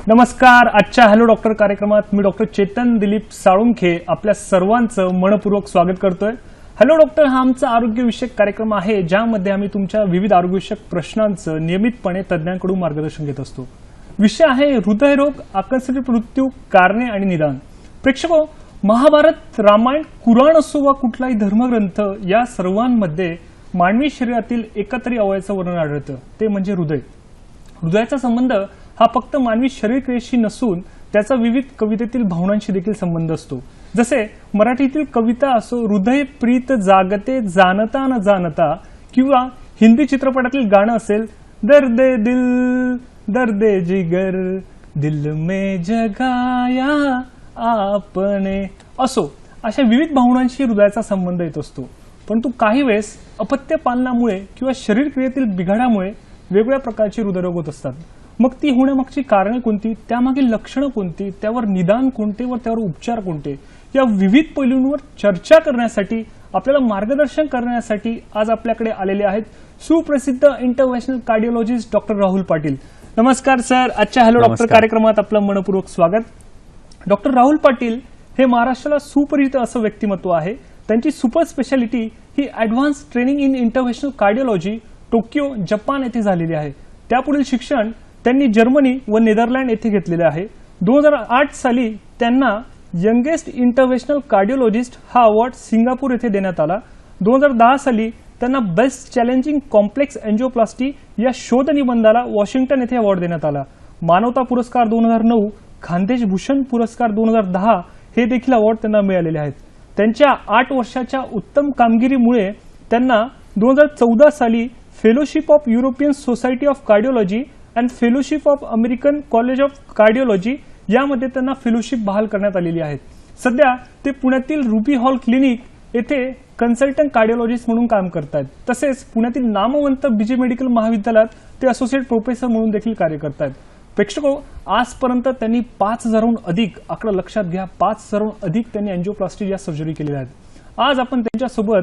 नमस्कार. आजच्या hello doctor कार्यक्रमात मी डॉक्टर चेतन दिलीप साळुंखे आपल्या सर्वांचं मनपूर्वक स्वागत करतोय. हॅलो डॉक्टर हा आमचा आरोग्यविषयक कार्यक्रम आहे, ज्यामध्ये आम्ही तुमच्या विविध आरोग्यविषयक प्रश्नांचं नियमितपणे तज्ज्ञांकडून मार्गदर्शन घेत असतो. विषय आहे हृदयरोग, आकस्मिक मृत्यू, कारणे आणि निदान. प्रेक्षको, महाभारत, रामायण, कुराण असो वा कुठलाही धर्मग्रंथ, या सर्वांमध्ये मानवी शरीरातील एका तरी अवयवाचं वर्णन आढळतं, ते म्हणजे हृदय. हृदयाचा संबंध हा फक्त मानवी शरीर क्रियेशी नसून त्याचा विविध कवितेतील भावनांशी देखील संबंध असतो. जसे मराठीतील कविता असो, हृदय प्रीत जागते जानता न जानता, किंवा हिंदी चित्रपटातील गाणं असेल, दर्दे दिल दर्दे जिगर दिल में जगाया आपने असो, अशा विविध भावनांशी हृदयाचा संबंध येत असतो. परंतु काही वेळेस अपत्य पालनामुळे किंवा शरीर क्रियेतील बिघाडामुळे वेगवेगळ्या प्रकारचे हृदयरोग होत असतात. मग ती होण्यामागची कारणे कोणती, त्यामागील लक्षणं कोणती, त्यावर निदान कोणते व त्यावर उपचार कोणते, या विविध पैलूंवर चर्चा करण्यासाठी, आपल्याला मार्गदर्शन करण्यासाठी आज आपल्याकडे आलेले आहेत सुप्रसिद्ध इंटरव्हेन्शनल कार्डिओलॉजिस्ट डॉक्टर राहुल पाटील. नमस्कार सर. आजच्या हॅलो डॉक्टर कार्यक्रमात आपलं मनपूर्वक स्वागत. डॉक्टर राहुल पाटील हे महाराष्ट्राला सुपरिचित असं व्यक्तिमत्व आहे. त्यांची सुपर स्पेशालिटी ही advance training in interventional cardiology Tokyo, Japan येथे झालेली आहे. त्यापुढील शिक्षण त्यांनी जर्मनी व नेदरलँड येथे घेतलेले आहे. 2008 साली त्यांना यंगेस्ट इंटरव्हेन्शनल कार्डिओलॉजिस्ट हा अवॉर्ड सिंगापूर येथे देण्यात आला. 2010 साली त्यांना बेस्ट चॅलेंजिंग कॉम्प्लेक्स एंजिओप्लास्टी या शोध निबंधाला वॉशिंग्टन येथे अवॉर्ड देण्यात आला. मानवता पुरस्कार 2009, खानदेश भूषण पुरस्कार 2010 हे देखील अवॉर्ड त्यांना मिळालेले आहेत. त्यांच्या 8 वर्षाच्या उत्तम कामगिरीमुळे त्यांना 2014 साली fellowship of European society of cardiology and fellowship of American college of cardiology यामध्ये त्यांना फेलोशिप बहाल करण्यात आलेली आहे. सध्या ते पुण्यातील रुबी हॉल क्लिनिक येथे कन्सल्टंट कार्डिओलॉजिस्ट म्हणून काम करतात. तसेच पुण्यातील नामवंत बीजे मेडिकल महाविद्यालयात ते असोसिएट प्रोफेसर म्हणून देखील कार्य करतात. प्रेक्षको, आजपर्यंत त्यांनी 5,000हून अधिक, आकडा लक्षात घ्या, 5,000हून अधिक त्यांनी एंजिओप्लास्टी या सर्जरी केलेल्या आहेत. आज आपण त्यांच्यासोबत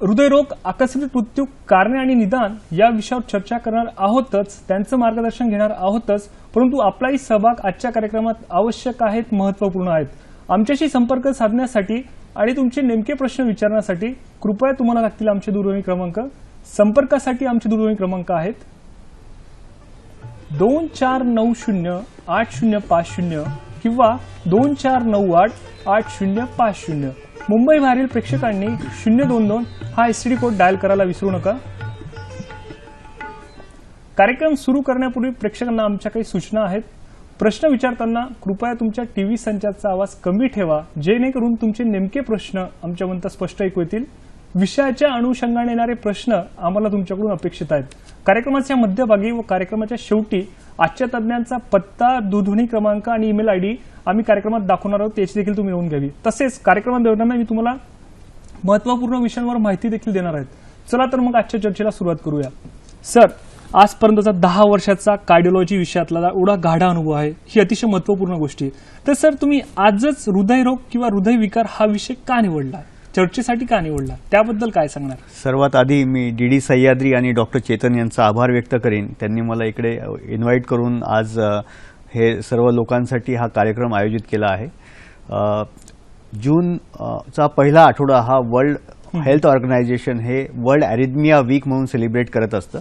हृदयरोग, आकस्मिक मृत्यू, कारणे आणि निदान या विषयावर चर्चा करणार आहोतच, त्यांचं मार्गदर्शन घेणार आहोतच, परंतु आपलाही सहभाग आजच्या कार्यक्रमात आवश्यक आहेत, महत्त्वपूर्ण आहेत. आमच्याशी संपर्क साधण्यासाठी आणि तुमचे नेमके प्रश्न विचारण्यासाठी कृपया तुम्हाला लागतील आमचे दूरध्वनी क्रमांक. संपर्कासाठी आमचे दूरध्वनी क्रमांक आहेत 24908050 किंवा 24988050. मुंबई बाहेरील प्रेक्षकांनी 022 हा एसटीडी कोड डायल करायला विसरू नका. कार्यक्रम सुरू करण्यापूर्वी प्रेक्षकांना आमच्या काही सूचना आहेत. प्रश्न विचारताना कृपया तुमच्या टीव्ही संचाचा आवाज कमी ठेवा, जेणेकरून तुमचे नेमके प्रश्न आमच्यापर्यंत स्पष्ट ऐकू येतील. विषयाच्या अनुषंगाने येणारे प्रश्न आम्हाला तुमच्याकडून अपेक्षित आहेत. कार्यक्रमाच्या मध्यभागी व कार्यक्रमाच्या शेवटी आजच्या तज्ज्ञांचा पत्ता, दूरध्वनी क्रमांक आणि ईमेल आयडी आम्ही कार्यक्रमात दाखवणार आहोत, त्याची देखील तुम्ही नोंद घ्यावी. तसेच कार्यक्रमादरम्यान मी तुम्हाला महत्त्वपूर्ण विषयांवर माहिती देखील देणार आहेत. चला तर मग आजच्या चर्चेला सुरुवात करूया. सर, आजपर्यंतचा 10 वर्षाचा कार्डिओलॉजी विषयातला एवढा गाढा अनुभव आहे, ही अतिशय महत्त्वपूर्ण गोष्ट आहे. तर सर, तुम्ही आजच हृदयरोग किंवा हृदयविकार हा विषय का निवडला, चर्चेसाठी का निवडला, त्याबद्दल काय सांगणार? सर्वात आधी मी डी सह्याद्री आणि डॉक्टर चेतन यांचा आभार व्यक्त करेन. त्यांनी मला इकडे इन्व्हाइट करून आज हे सर्व लोकांसाठी हा कार्यक्रम आयोजित केला आहे. जूनचा पहिला आठवडा हा वर्ल्ड हेल्थ ऑर्गनायझेशन हे वर्ल्ड ॲरिथमिया वीक म्हणून सेलिब्रेट करत असतं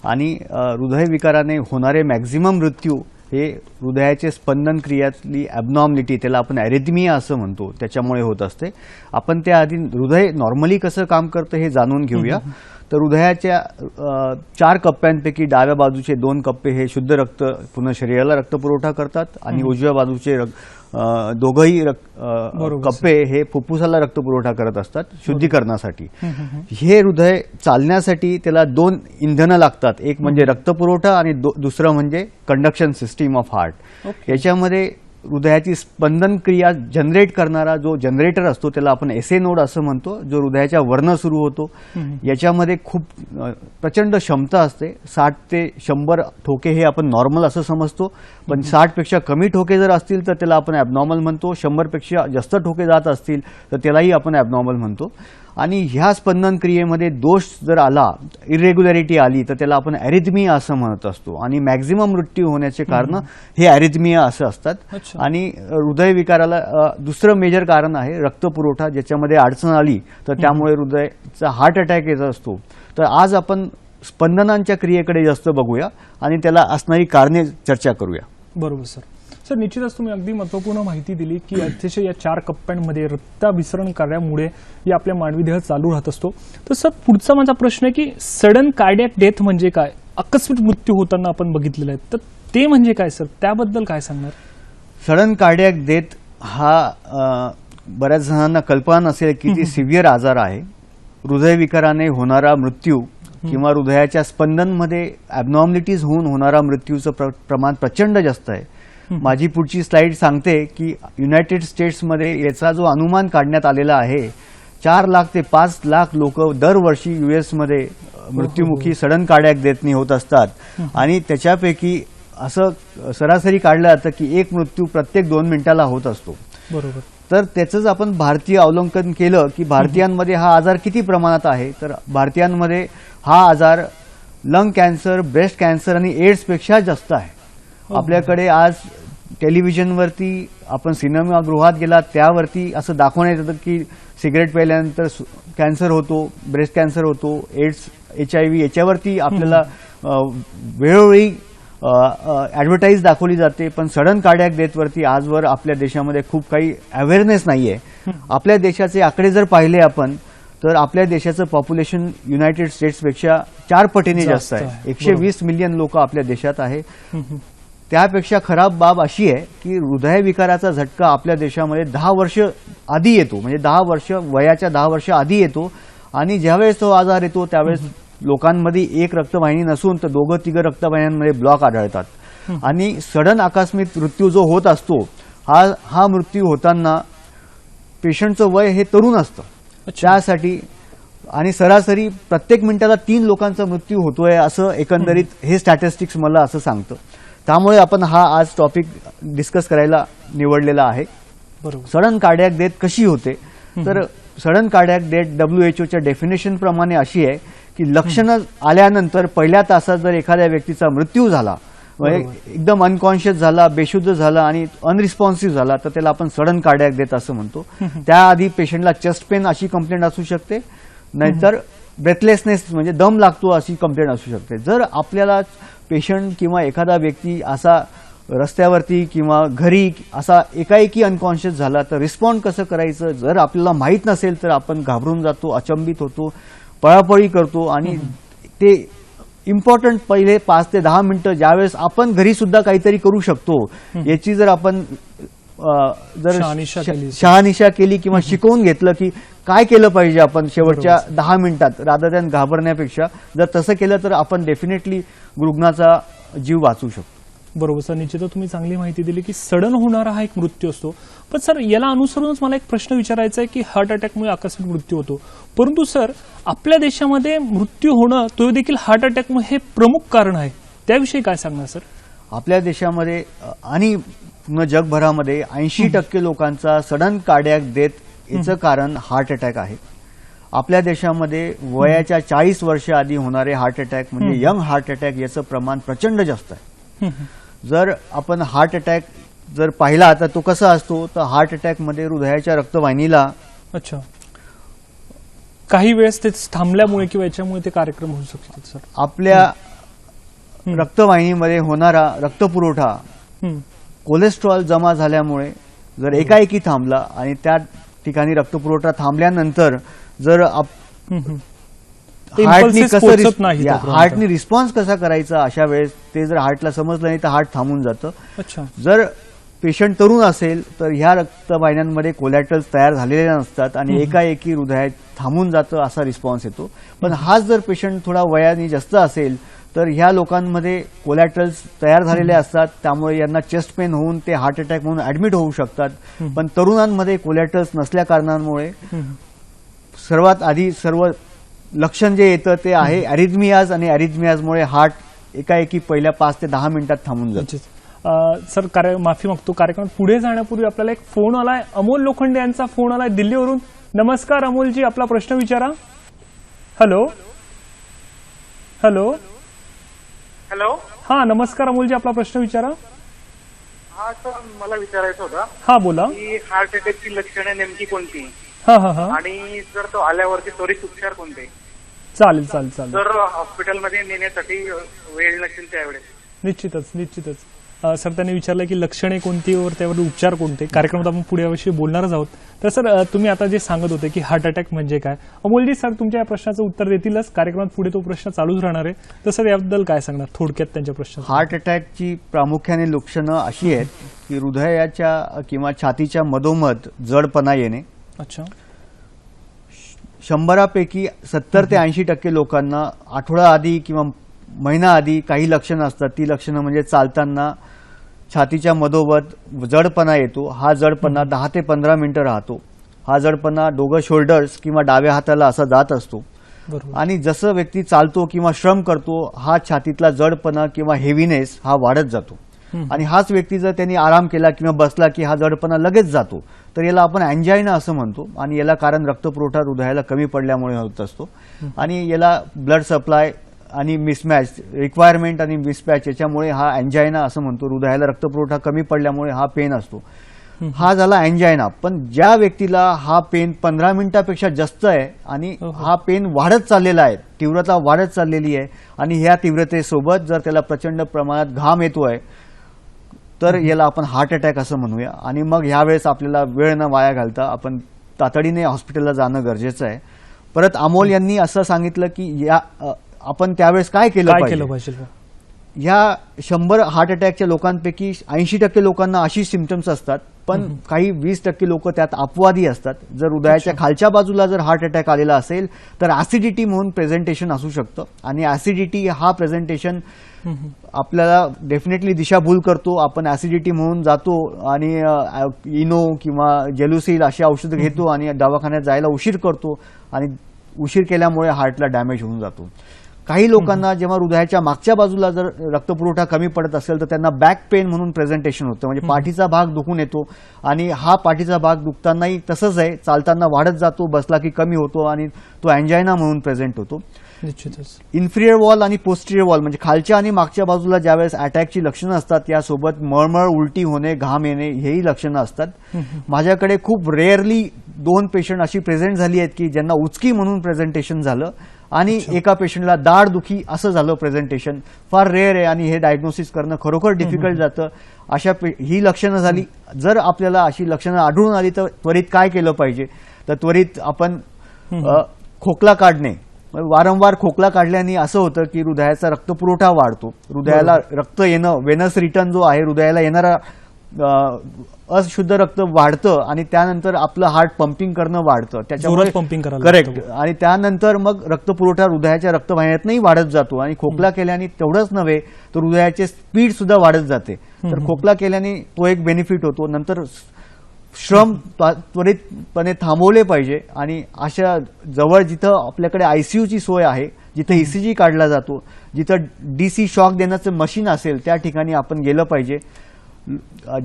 आणि हृदयविकाराने होणारे मॅक्झिमम मृत्यू हे हृदयाचे स्पंदन क्रियातली ॲबनॉर्मलिटी, त्याला आपण ॲरिथमिया असं म्हणतो, त्याच्यामुळे होत असते. आपण त्याआधी हृदय नॉर्मली कसं काम करतं हे जाणून घेऊया. तर हृदयाच्या 4 कप्प्यांपैकी डाव्या बाजूचे 2 कप्पे हे शुद्ध रक्त पूर्ण शरीराला रक्तपुरवठा करतात आणि उजव्या बाजूचे दोघंही कप्पे हे फुफ्फुसाला रक्तपुरवठा करत असतात शुद्धीकरणासाठी. हे हृदय चालण्यासाठी त्याला 2 इंधनं लागतात, एक म्हणजे रक्तपुरवठा आणि दुसरं म्हणजे कंडक्शन सिस्टीम ऑफ हार्ट. याच्यामध्ये हृदयाची स्पंदन क्रिया जनरेट करणारा जो जनरेटर असतो त्याला आपण एसए नोड असं म्हणतो, जो हृदयाच्या वरनं सुरू होतो. याच्यामध्ये खूप प्रचंड क्षमता असते. 60 ते 100 ठोके हे आपण नॉर्मल असं समजतो, पण 60 पेक्षा कमी ठोके जर असतील तर त्याला आपण ॲबनॉर्मल म्हणतो. 100 पेक्षा जास्त ठोके जात असतील तर त्यालाही आपण ॲबनॉर्मल म्हणतो. आणि ह्या स्पंदन क्रियेमध्ये दोष जर आला, इरेग्युलॅरिटी आली, तर त्याला आपण ॲरिथमिया असं म्हणत असतो. आणि मॅक्झिमम मृत्यू होण्याचे कारण हे ॲरिथमिया असं असतात. अच्छा. आणि हृदयविकाराला दुसरं मेजर कारण आहे रक्तपुरवठा, ज्याच्यामध्ये अडचण आली तर त्यामुळे हृदयाचा हार्ट अटॅक येत असतो. तर आज आपण स्पंदनांच्या क्रियेकडे जास्त बघूया आणि त्याला असणारी कारणे चर्चा करूया. बरोबर सर. सर, निश्चितच तुम्ही अगदी महत्त्वपूर्ण माहिती दिली की अतिशय या 4 कप्प्यांमध्ये रक्ताभिसरण कार्यामुळे या आपल्या मानवी देह चालू राहत असतो. तर सर, पुढचा माझा प्रश्न आहे की सडन कार्डियक डेथ म्हणजे काय? आकस्मिक मृत्यू होताना आपण बघितलेला आहे, तर ते म्हणजे काय सर? त्याबद्दल काय सांगणार? सडन कार्डियक डेथ हा बऱ्याच जणांना कल्पना नसेल की ती सिव्हिअर आजार आहे. हृदयविकाराने होणारा मृत्यू किंवा हृदयाच्या स्पंदनमध्ये ॲबनॉर्मलिटीज होऊन होणारा मृत्यूचं प्रमाण प्रचंड जास्त आहे. माझी पुढची स्लाइड सांगते की युनायटेड स्टेट्समध्ये याचा जो अनुमान काढण्यात आलेला आहे, 4 लाख ते 5 लाख लोक दरवर्षी US मध्ये मृत्युमुखी सडन कार्डियक डेथनी होत असतात. आणि त्याच्यापैकी असं सरासरी काढलं जातं की एक मृत्यू प्रत्येक 2 मिनिटाला होत असतो. बरोबर. तर त्याचंच आपण भारतीय अवलोकन केलं की भारतीयांमध्ये हा आजार किती प्रमाणात आहे, तर भारतीयांमध्ये हा आजार लंग कॅन्सर, ब्रेस्ट कॅन्सर आणि एड्सपेक्षा जास्त आहे. आपल्याकडे आज टेलिव्हिजनवरती, आपण सिनेमागृहात गेला त्यावरती असं दाखवण्यात येतं की सिगरेट प्यायल्यानंतर कॅन्सर होतो, ब्रेस्ट कॅन्सर होतो, एड्स, HIV याच्यावरती आपल्याला वेळोवेळी ॲडव्हर्टाईज दाखवली जाते. पण सडन कार्डियक डेथवरती आजवर आपल्या देशामध्ये खूप काही अवेअरनेस नाहीये. आपल्या देशाचे आकडे जर पाहिले आपण, तर आपल्या देशाचं पॉप्युलेशन युनायटेड स्टेट्सपेक्षा 4 पटीने जास्त आहे. 120 मिलियन लोक आपल्या देशात आहे. त्यापेक्षा खराब बाब अशी आहे की हृदयविकाराचा झटका आपल्या देशामध्ये 10 वर्ष आधी येतो, म्हणजे वयाच्या 10 वर्ष आधी येतो. आणि ज्यावेळेस तो आजार येतो त्यावेळेस लोकांमध्ये एक रक्तवाहिनी नसून तर 2-3 रक्तवाहिन्यांमध्ये ब्लॉक आढळतात. आणि सडन आकस्मिक मृत्यू जो होत असतो, हा मृत्यू होताना पेशंटचं वय हे तरुण असतं. त्यासाठी आणि सरासरी प्रत्येक मिनिटाला 3 लोकांचा मृत्यू होतोय असं एकंदरीत हे स्टॅटिस्टिक्स मला असं सांगतं. त्यामुळे आपण हा आज टॉपिक डिस्कस करायला निवडलेला आहे. सडन कार्डियक डेथ कशी होते, तर sudden cardiac death WHO definition प्रमाणे अशी आहे की लक्षणं आल्यानंतर पहिल्या तासात जर एखाद्या व्यक्तीचा मृत्यू झाला, एकदम अनकॉन्शियस झाला, बेशुद्ध झाला आणि अनरिस्पॉन्सिव्ह झाला, तर त्याला आपण सडन कार्डियक डेथ असं म्हणतो. त्याआधी पेशंटला चेस्ट पेन अशी कंप्लेंट असू शकते, नाहीतर ब्रेथलेसनेस म्हणजे दम लागतो अशी कंप्लेंट असू शकते. जर आपल्याला पेशंट किंवा एखादा व्यक्ती असा रस्त्यावरती किंवा घरी असा एकाएकी अनकॉन्शियस झाला तर रिस्पॉन्ड कसं करायचं, जर आपल्याला माहीत नसेल तर आपण घाबरून जातो, अचंबित होतो, पळापळी करतो. आणि ते इम्पॉर्टंट पहिले 5 ते 10 मिनिटं ज्यावेळेस आपण घरी सुद्धा काहीतरी करू शकतो, याची जर आपण शहानिशा केली किंवा शिकवून घेतलं की काय केलं पाहिजे आपण शेवटच्या 10 मिनिटात, रादर दॅन घाबरण्यापेक्षा जर तसं केलं तर आपण डेफिनेटली रुग्णाचा जीव वाचवू शकतो. बरोबर सर, निश्चितच तुम्ही चांगली माहिती दिली की सडन होणारा हा एक मृत्यू असतो. पण सर, याला अनुसरूनच मला एक प्रश्न विचारायचा आहे की हार्ट अटॅकमुळे आकस्मिक मृत्यू होतो, परंतु सर आपल्या देशामध्ये मृत्यू होणं तो देखील हार्ट अटॅकमुळे हे प्रमुख कारण आहे, त्याविषयी काय सांगणार सर? आपल्या देशामध्ये आणि जगभरामध्ये 80% लोकांचा सडन कार्डियक डेथ याचं कारण हार्ट अटॅक आहे. आपल्या देशामध्ये वयाच्या 40 वर्ष आधी होणारे हार्ट अटॅक म्हणजे यंग हार्ट अटॅक याचं प्रमाण प्रचंड जास्त आहे. जर आपण हार्ट अटॅक जर पाहिला तर तो कसा असतो, तर हार्ट अटॅकमध्ये हृदयाच्या रक्तवाहिनीला काही वेळेस ते थांबल्यामुळे किंवा याच्यामुळे ते कार्यक्रम होऊ शकतात सर. आपल्या रक्तवाहिनीमध्ये होणारा रक्तपुरवठा कोलेस्ट्रॉल जमा झाल्यामुळे जर एकाएकी थांबला आणि त्या ठिकाणी रक्तपुरवठा थांबल्यानंतर जर हार्टनी रिस्पॉन्स कसा करायचा अशा वेळेस ते जर हार्टला समजलं नाही तर हार्ट थांबून जातं. जर पेशंट तरुण असेल तर ह्या रक्तवाहिन्यांमध्ये कोलॅटरल्स तयार झालेले नसतात आणि एकाएकी हृदय थांबून जातं असा रिस्पॉन्स येतो. पण हाच जर पेशंट थोडा वयाने जास्त असेल तर ह्या लोकांमध्ये कोलॅटरल्स तयार झालेले असतात, त्यामुळे यांना चेस्ट पेन होऊन ते हार्ट अटॅक म्हणून ऍडमिट होऊ शकतात. पण तरुणांमध्ये कोलॅटरल्स नसल्या कारणामुळे सर्वात आधी सर्व लक्षण जे येतं ते आहे अरिथमियाज, आणि अरिथमियाजमुळे हार्ट एकाएकी पहिल्या 5 ते 10 मिनिटात थांबून जातं. सर माफी मागतो, कार्यक्रमात पुढे जाण्यापूर्वी आपल्याला एक फोन आलाय, अमोल लोखंडे यांचा फोन आलाय दिल्लीवरून. नमस्कार अमोलजी, आपला प्रश्न विचारा. Hello hello hello. हा नमस्कार अमोलजी, आपला प्रश्न विचारा. हा सर, मला विचारायचं होतं हा बोला. की हार्ट अटॅकची लक्षणे नेमकी कोणती हा हा हा आणि जर तो आल्यावरती त्वरित उपचार कोणते, चालेल चालेल चालेल. जर हॉस्पिटलमध्ये नेण्यासाठी वेळ नसेल त्यावेळेस. निश्चितच. सर त्यांनी विचारलं की लक्षणे कोणती व त्यावर उपचार कोणते. कार्यक्रमात आपण पुढे याविषयी बोलणारच आहोत. तर सर तुम्ही आता जे सांगत होते की हार्ट अटॅक म्हणजे काय, अमोलजी सर तुमच्या या प्रश्नाचं उत्तर देतीलच. कार्यक्रमात पुढे तो प्रश्न चालूच राहणार आहे. तर सर याबद्दल काय सांगणार थोडक्यात त्यांच्या प्रश्नात. हार्ट अटॅकची प्रामुख्याने लक्षणं अशी आहेत की हृदयाच्या किंवा छातीच्या मधोमध जडपणा येणे. अच्छा. 100पैकी 70 ते 80% लोकांना आठवडा आधी किंवा महिना आधी काही लक्षणं असतात. ती लक्षणं म्हणजे चालताना छातीच्या मधोमध जडपणा येतो. हा जडपणा 10 ते 15 मिनिटं राहतो. हा जडपणा दोघं शोल्डर्स किंवा डाव्या हाताला असा जात असतो. बरोबर. आणि जसं व्यक्ती चालतो किंवा श्रम करतो हा छातीतला जडपणा किंवा हेवीनेस हा वाढत जातो. आणि हाच व्यक्ती जर त्यांनी आराम केला किंवा बसला की हा जडपणा लगेच जातो. तर याला आपण अँजायना असं म्हणतो. आणि याला कारण रक्तपुरवठा हृदयाला कमी पडल्यामुळे होत असतो. आणि याला ब्लड सप्लाय आणि मिसमॅच, रिक्वायरमेंट आणि मिसमॅच याच्यामुळे हा अँजायना असं म्हणतो. हृदयाला रक्तपुरवठा कमी पडल्यामुळे हा पेन असतो. हा झाला अँजायना. पण ज्या व्यक्तीला हा पेन 15 मिनिटापेक्षा जास्त आहे आणि हा पेन वाढत चाललेला आहे, तीव्रता वाढत चाललेली आहे आणि ह्या तीव्रतेसोबत जर त्याला प्रचंड प्रमाणात घाम येतोय तर याला आपण हार्ट अटॅक असं म्हणूया. आणि मग ह्यावेळेस आपल्याला वेळ न वाया घालता आपण तातडीने हॉस्पिटलला जाणं गरजेचं आहे. परत अमोल यांनी असं सांगितलं की आपण त्यावेळेस काय केलं पाहिजे. ह्या 100 हार्ट अटॅकच्या लोकांपैकी 80% लोकांना अशी सिम्पटम्स असतात. पण काही 20% लोक त्यात अपवादी असतात. जर हृदयाच्या खालच्या बाजूला जर हार्ट अटॅक आलेला असेल तर ऍसिडिटी म्हणून प्रेझेंटेशन असू शकतं. आणि ऍसिडिटी हा प्रेझेंटेशन आपल्याला डेफिनेटली दिशाभूल करतो. आपण ऍसिडिटी म्हणून जातो आणि इनो किंवा जेलुसिल अशी औषधं घेतो आणि दवाखान्यात जायला उशीर करतो आणि उशीर केल्यामुळे हार्टला डॅमेज होऊन जातो. काही लोकांना जेव्हा हृदयाच्या मागच्या बाजूला जर रक्तपुरवठा कमी पडत असेल तर त्यांना बॅक पेन म्हणून प्रेझेंटेशन होतं. म्हणजे पाठीचा भाग दुखून येतो आणि हा पाठीचा भाग दुखतानाही तसंच आहे, चालताना वाढत जातो, बसला की कमी होतो आणि तो अँजायना म्हणून प्रेझेंट होतो. निश्चितच. इन्फिरियर वॉल आणि पोस्टिरियर वॉल म्हणजे खालच्या आणि मागच्या बाजूला ज्यावेळेस अटॅकची लक्षणं असतात यासोबत मळमळ, उलटी होणे, घाम येणे हेही लक्षणं असतात. माझ्याकडे खूप रेअरली 2 पेशंट अशी प्रेझेंट झाली आहेत की ज्यांना उचकी म्हणून प्रेझेंटेशन झालं आणि एका पेशंटला दाढ दुखी असं झालं प्रेझेंटेशन. फार रेअर आहे आणि हे डायग्नोसिस करणं खरोखर डिफिकल्ट जातं. ही लक्षणं झाली. जर आपल्याला अशी लक्षणं आढळून आली तर त्वरित काय केलं पाहिजे, तर त्वरित आपण खोकला काढणे. वारंवार खोकला काढल्याने असं होतं की हृदयाचा रक्तपुरवठा वाढतो. हृदयाला रक्त येणं, वेनस रिटर्न जो आहे, हृदयाला येणारा अशुद्ध रक्त वाढतं आणि त्यानंतर आपलं हार्ट पंपिंग करणं वाढतं. त्याच्यामुळे पंपिंग करेक्ट. आणि त्यानंतर मग रक्तपुरवठा हृदयाच्या रक्तवाहिन्यातनंही वाढत जातो. आणि खोकला केल्याने तेवढंच नव्हे तर हृदयाचे स्पीड सुद्धा वाढत जाते. तर खोकला केल्याने तो एक बेनिफिट होतो. नंतर श्रम त्वरितपणे थांबवले पाहिजे आणि अशा जवळ जिथं आपल्याकडे आयसीयूची सोय आहे, जिथं ईसीजी काढला जातो, जिथं डीसी शॉक देण्याचं मशीन असेल त्या ठिकाणी आपण गेलं पाहिजे.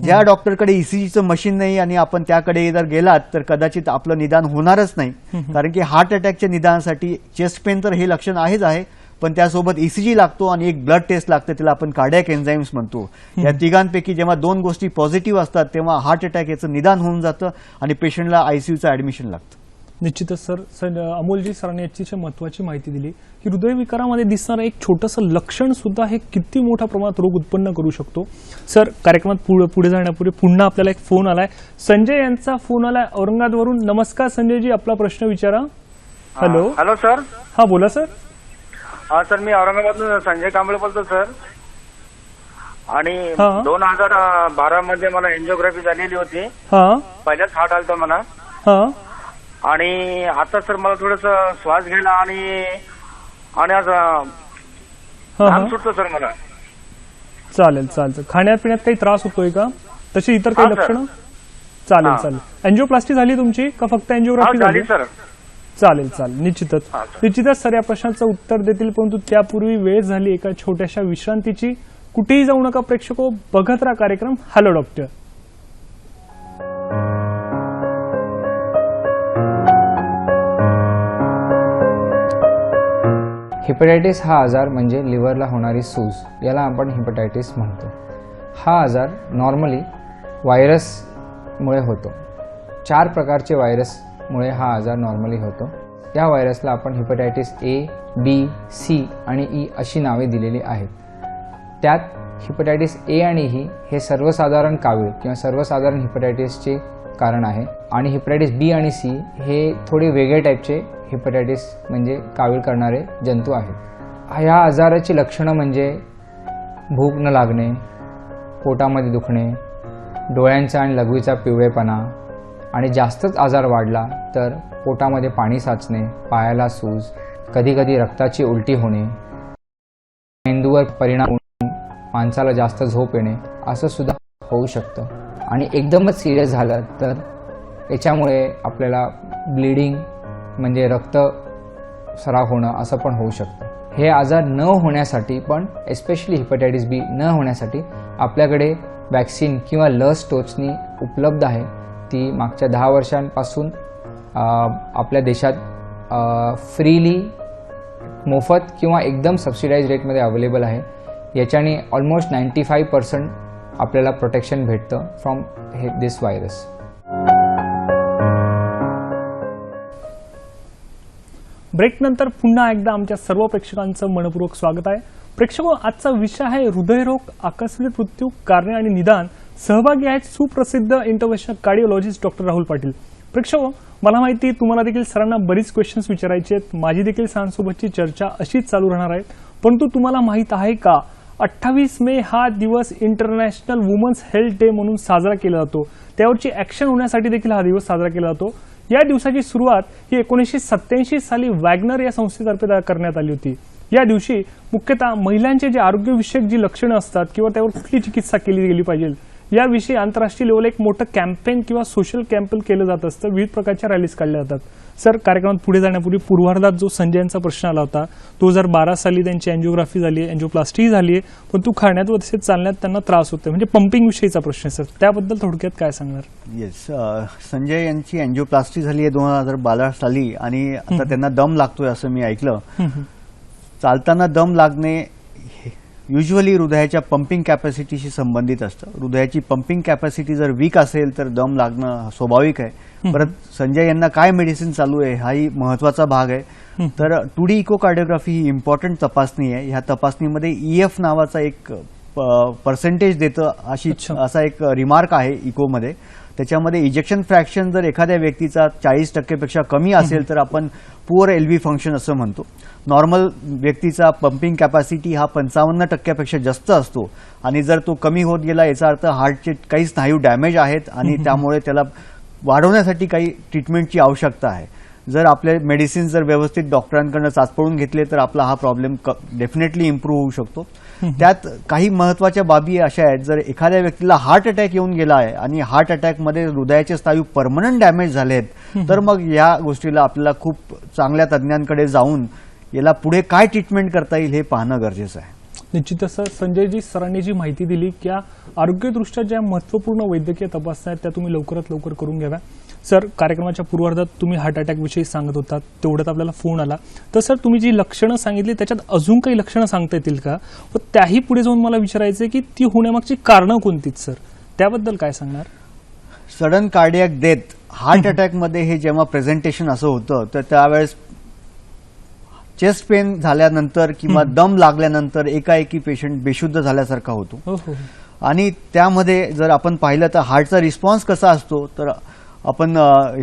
ज्या डॉक्टरकडे ईसीजीचं मशीन नाही आणि आपण त्याकडे जर गेलात तर कदाचित आपलं निदान होणारच नाही. कारण की हार्ट अटॅकच्या निदानासाठी चेस्ट पेन तर हे लक्षण आहेच आहे, पण त्यासोबत ईसीजी लागतो आणि एक ब्लड टेस्ट लागते, त्याला आपण कार्डियाक एन्झाईम्स म्हणतो. या तिघांपैकी जेव्हा 2 गोष्टी पॉझिटिव्ह असतात तेव्हा हार्ट अटॅक याचं निदान होऊन जातं आणि पेशंटला आयसीयूचं ऍडमिशन लागतं. निश्चितच सर. अमोलजी सरांनी अतिशय महत्वाची माहिती दिली की हृदयविकारामध्ये दिसणारं एक छोटंसं लक्षण सुद्धा हे किती मोठ्या प्रमाणात रोग उत्पन्न करू शकतो. सर कार्यक्रमात पुढे जाण्यापूर्वी पुन्हा आपल्याला एक फोन आलाय. संजय यांचा फोन आलाय औरंगाबादवरून. नमस्कार संजयजी, आपला प्रश्न विचारा. हॅलो. Hello sir. हा बोला सर. हा सर, मी औरंगाबादून संजय कांबळे बोलतो सर. आणि हा. 2012 मध्ये मला एन्जिओग्राफी झालेली होती. हा. पहिल्याच हार्ट आलता मला. हा. आणि आता सर मला थोडस श्वास घ्यायला आणि घाम सुटतो सर मला. चालेल. खाण्यापिण्यात काही त्रास होतोय का, तशी इतर काही हा, सर. लक्षणं? चालेल. एन्जिओप्लास्टी झाली तुमची का फक्त एन्जिओग्राफी झाली सर. चालेल. निश्चितच सर या प्रश्नाचं उत्तर देतील, परंतु त्यापूर्वी वेळ झाली एका छोट्याशा विश्रांतीची. कुठेही जाऊ नका प्रेक्षको, बघत राहा कार्यक्रम हॅलो डॉक्टर. हेपॅटायटिस हा आजार म्हणजे लिव्हरला होणारी सूज, याला आपण हेपॅटायटिस म्हणतो. हा आजार नॉर्मली व्हायरसमुळे होतो. 4 प्रकारचे व्हायरसमुळे हा आजार नॉर्मली होतो. या व्हायरसला आपण हेपॅटायटिस ए, बी, सी आणि ई अशी नावे दिलेली आहेत. त्यात हेपॅटायटिस ए आणि ई हे सर्वसाधारण कावीळ किंवा सर्वसाधारण हेपॅटायटिसचे कारण आहे आणि हेपॅटायटिस बी आणि सी हे थोडे वेगळे टाईपचे हेपॅटायटिस म्हणजे कावीळ करणारे जंतू आहेत. ह्या आजाराची लक्षणं म्हणजे भूक न लागणे, पोटामध्ये दुखणे, डोळ्यांचा आणि लघवीचा पिवळेपणा आणि जास्तच आजार वाढला तर पोटामध्ये पाणी साचणे, पायाला सूज, कधीकधी रक्ताची उलटी होणे, मेंदूवर परिणाम होऊन माणसाला जास्त झोप येणे असं सुद्धा होऊ शकतं. आणि एकदमच सिरियस झालं तर याच्यामुळे आपल्याला ब्लिडिंग म्हणजे रक्त सराव होणं असं पण होऊ शकतं. हे आजार न होण्यासाठी पण एस्पेशली हेपॅटायटिस बी न होण्यासाठी आपल्याकडे वॅक्सिन किंवा लस टोचणी उपलब्ध आहे. ती मागच्या 10 वर्षांपासून आपल्या देशात फ्रीली मोफत किंवा एकदम सबसिडाइज रेटमध्ये अवेलेबल आहे. याच्याने ऑलमोस्ट 95% आपल्याला प्रोटेक्शन भेटतं फ्रॉम दिस व्हायरस. ब्रेकनंतर पुन्हा एकदा आमच्या सर्व प्रेक्षकांचं मनपूर्वक स्वागत आहे. प्रेक्षको, आजचा विषय आहे हृदयरोग, आकस्मिक मृत्यू, कारणे आणि निदान. सहभागी आहेत सुप्रसिद्ध इंटरव्हेन्शनल कार्डिओलॉजिस्ट डॉक्टर राहुल पाटील. प्रेक्षको, मला माहिती तुम्हाला देखील सरांना बरीच क्वेश्चन्स विचारायचे आहेत. माझी देखील सरांसोबतची चर्चा अशीच चालू राहणार आहे. परंतु तुम्हाला माहीत आहे का 28 मे हा दिवस इंटरनॅशनल वुमन्स हेल्थ डे म्हणून साजरा केला जातो. त्यावरची ॲक्शन होण्यासाठी देखील हा दिवस साजरा केला जातो. या दिवसाची सुरुवात ही 1987 साली वॅगनर या संस्थेतर्फे करण्यात आली होती. या दिवशी मुख्यतः महिलांचे जे आरोग्यविषयक जी लक्षणं असतात किंवा त्यावर कुठली चिकित्सा केली गेली पाहिजे याविषयी आंतरराष्ट्रीय लेवल एक मोठं कॅम्पेन किंवा सोशल कॅम्पेन केलं जात असतं. विविध प्रकारच्या रॅलीज काढल्या जातात. सर, कार्यक्रमात पुढे जाण्यापूर्वी पूर्वार्धात जो संजयांचा प्रश्न आला होता, 2012 साली त्यांची अँजिओग्राफी झाली आहे, अँजिओप्लास्टी झाली आहे, पण तू खाण्यात व तसेच चालण्यात त्यांना त्रास होतो, म्हणजे पंपिंग विषयीचा प्रश्न. सर, त्याबद्दल थोडक्यात काय सांगणार? येस, संजय यांची अँजिओप्लास्टी झाली आहे 2012 साली आणि आता त्यांना दम लागतोय असं मी ऐकलं. चालताना दम लागणे युजली हृदयाच्या पंपिंग कॅपॅसिटीशी संबंधित असतं. हृदयाची पंपिंग कॅपॅसिटी जर वीक असेल तर दम लागणं स्वाभाविक आहे. परत संजय यांना काय मेडिसिन चालू आहे हाही महत्वाचा भाग आहे. तर 2D इकोकार्डिओग्राफी ही इम्पॉर्टंट तपासणी आहे. ह्या तपासणीमध्ये EF नावाचा एक पर्सेंटेज देतं असा एक रिमार्क आहे इकोमध्ये. त्याच्यामध्ये इजेक्शन फ्रॅक्शन जर एखाद्या व्यक्तीचा 40% कमी असेल तर आपण पुअर LV फंक्शन असं म्हणतो. नॉर्मल व्यक्तीचा पंपिंग कॅपॅसिटी हा 55% जास्त असतो आणि जर तो कमी होत गेला याचा अर्थ हार्टचे काही स्नायू डॅमेज आहेत आणि त्यामुळे त्याला वाढवण्यासाठी काही ट्रीटमेंटची आवश्यकता आहे. जर आपले मेडिसिन जर व्यवस्थित डॉक्टरांकडून चाचपळून घेतले तर आपला हा प्रॉब्लेम डेफिनेटली इम्प्रूव्ह होऊ शकतो. त्यात काही महत्वाच्या बाबी अशा आहेत, जर एखाद्या व्यक्तीला हार्ट अटॅक येऊन गेला आहे आणि हार्ट अटॅकमध्ये हृदयाचे स्नायू परमनंट डॅमेज झाले आहेत तर मग या गोष्टीला आपल्याला खूप चांगल्या तज्ज्ञांकडे जाऊन याला पुढे काय ट्रीटमेंट करता येईल हे पाहणं गरजेचं आहे. निश्चितच सर, संजयजी सरांनी जी माहिती दिली की आरोग्यदृष्ट्या ज्या महत्त्वपूर्ण वैद्यकीय तपासण्या आहेत त्या तुम्ही लवकरात लवकर करून घ्याव्या. सर, कार्यक्रमाच्या पूर्वार्धात तुम्ही हार्ट अटॅक विषयी सांगत होतात, तेवढ्यात आपल्याला फोन आला. तर सर, तुम्ही जी लक्षणं सांगितली त्याच्यात अजून काही लक्षणं सांगता येतील का? व त्याही पुढे जाऊन मला विचारायचं आहे की ती होण्यामागची कारणं कोणतीच सर, त्याबद्दल काय सांगणार? सडन कार्डियक डेथ हार्ट अटॅकमध्ये हे जेव्हा प्रेझेंटेशन असं होतं तर त्यावेळेस चेस्ट पेन झाल्यानंतर किंवा दम लागल्यानंतर एकाएकी पेशंट बेशुद्ध झाल्यासारखा होतो. आणि त्यामध्ये जर आपण पाहिलं तर हार्टचा रिस्पॉन्स कसा असतो तर आपण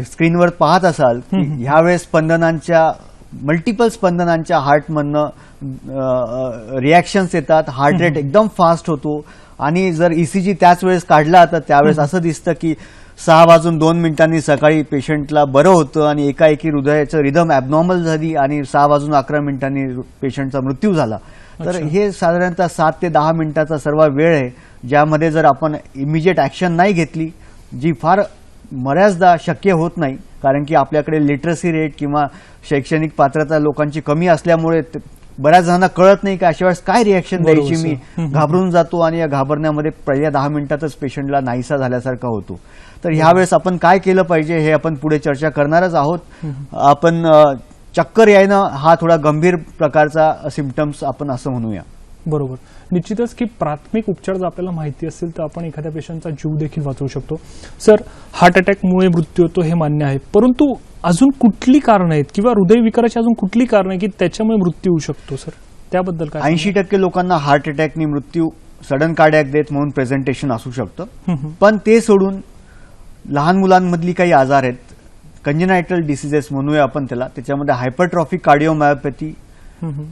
स्क्रीनवर पाहत असाल की ह्यावेळेस स्पंदनांच्या मल्टिपल स्पंदनांच्या हार्टमधनं रिॲक्शन्स येतात, हार्ट रेट एकदम फास्ट होतो आणि जर ECG त्याच वेळेस काढला तर त्यावेळेस असं दिसतं की 6:02 सकाळी पेशंटला बरं होतं आणि एकाएकी हृदयाचं रिदम ॲबनॉर्मल झाली आणि 6:11 पेशंटचा मृत्यू झाला. तर हे साधारणतः 7 ते 10 मिनिटाचा सर्व वेळ आहे ज्यामध्ये जर आपण इमिजिएट ॲक्शन नाही घेतली, जी फार बऱ्याचदा शक्य होत नाही कारण की आपल्याकडे लिटरसी रेट किंवा शैक्षणिक पात्रता लोकांची कमी असल्यामुळे बऱ्याच जणांना कळत नाही की अशा वेळेस काय रिॲक्शन द्यायची. मी घाबरून जातो आणि या घाबरण्यामध्ये पहिल्या 10 मिनिटातच पेशंटला नाहीसा झाल्यासारखा होतो. तर ह्यावेळेस आपण काय केलं पाहिजे हे आपण पुढे चर्चा करणारच आहोत. आपण चक्कर येणं हा थोडा गंभीर प्रकारचा सिम्पटम्स आपण असं म्हणूया. बरोबर. निश्चितच की प्राथमिक उपचार जर आपल्याला माहिती असेल तर आपण एखाद्या पेशंटचा जीव देखील वाचवू शकतो. सर, हार्ट अटॅकमुळे मृत्यू होतो हे मान्य आहे, परंतु अजून कुठली कारणं आहेत किंवा हृदयविकाराची अजून कुठली कारणं आहे की त्याच्यामुळे मृत्यू होऊ शकतो सर? त्याबद्दल काय? 80% लोकांना हार्ट अटॅकनी मृत्यू सडन कार्डियाक डेथ म्हणून प्रेझेंटेशन असू शकतं. पण ते सोडून लहान मुलांमधली काही आजार आहेत, कंजेनायटल डिसिजेस म्हणूया आपण त्याला, त्याच्यामध्ये हायपरट्रॉफिक कार्डिओमायोपॅथी,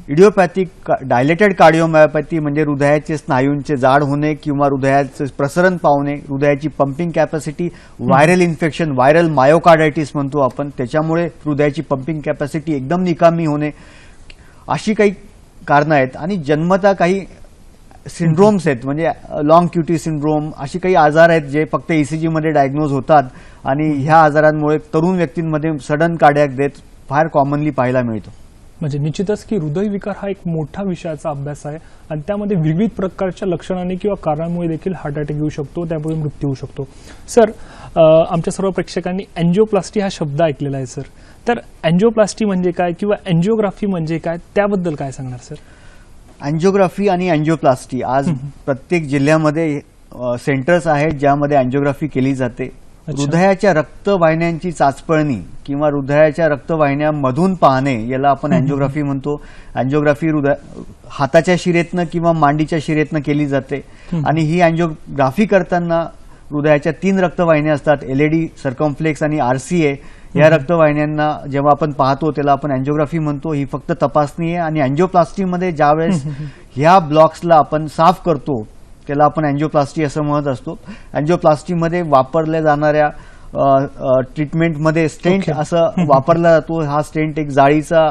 इडिओपॅथिक डायलेटेड कार्डिओमायोपॅथी म्हणजे हृदयाचे स्नायूंचे जाड होणे किंवा हृदयाचे प्रसरण पावणे, हृदयाची pumping capacity, viral infection, viral myocarditis म्हणतो आपण, त्याच्यामुळे हृदयाची पंपिंग कॅपॅसिटी एकदम निकामी होणे, अशी काही कारणं आहेत. आणि जन्मता काही सिंड्रोम्स आहेत, म्हणजे लॉंग क्यूटी सिंड्रोम, अशी काही आजार आहेत जे फक्त ECG मध्ये डायग्नोज होतात आणि ह्या आजारांमुळे तरुण व्यक्तींमध्ये सडन कार्डियाक डेथ फार कॉमनली पाहायला मिळतो. म्हणजे निश्चितच की हृदयविकार हा एक मोठा विषयाचा अभ्यास आहे आणि त्यामध्ये विविध प्रकारच्या लक्षणांनी किंवा कारणांमुळे देखील हार्ट अटॅक येऊ शकतो, त्यामुळे मृत्यू होऊ शकतो. सर, आमच्या सर्व प्रेक्षकांनी अँजिओप्लास्टी हा शब्द ऐकलेला आहे सर, तर अँजिओप्लास्टी म्हणजे काय किंवा अँजिओग्राफी म्हणजे काय, त्याबद्दल काय सांगणार सर? अँजिओग्राफी आणि अँजिओप्लास्टी आज प्रत्येक जिल्ह्यामध्ये सेंटर्स आहेत ज्यामध्ये अँजिओग्राफी केली जाते. हृदयाच्या रक्तवाहिन्यांची चाचपळणी किंवा हृदयाच्या रक्तवाहिन्यामधून पाहणे याला आपण अँजिओग्राफी म्हणतो. अँजिओग्राफी हाताच्या शिरेतनं किंवा मांडीच्या शिरेतनं केली जाते आणि ही अँजिओग्राफी करताना हृदयाच्या 3 रक्तवाहिन्या असतात, LED, सर्कम्फ्लेक्स आणि RCA. या रक्तवाहिन्यांना जेव्हा आपण पाहतो त्याला आपण अँजिओग्राफी म्हणतो. ही फक्त तपासणी आहे. आणि अँजिओप्लास्टीमध्ये ज्यावेळेस ह्या ब्लॉक्सला आपण साफ करतो त्याला आपण अँजिओप्लास्टी असं म्हणत असतो. अँजिओप्लास्टीमध्ये वापरल्या जाणाऱ्या ट्रीटमेंटमध्ये स्टेंट असं वापरला जातो. हा स्टेंट एक जाळीचा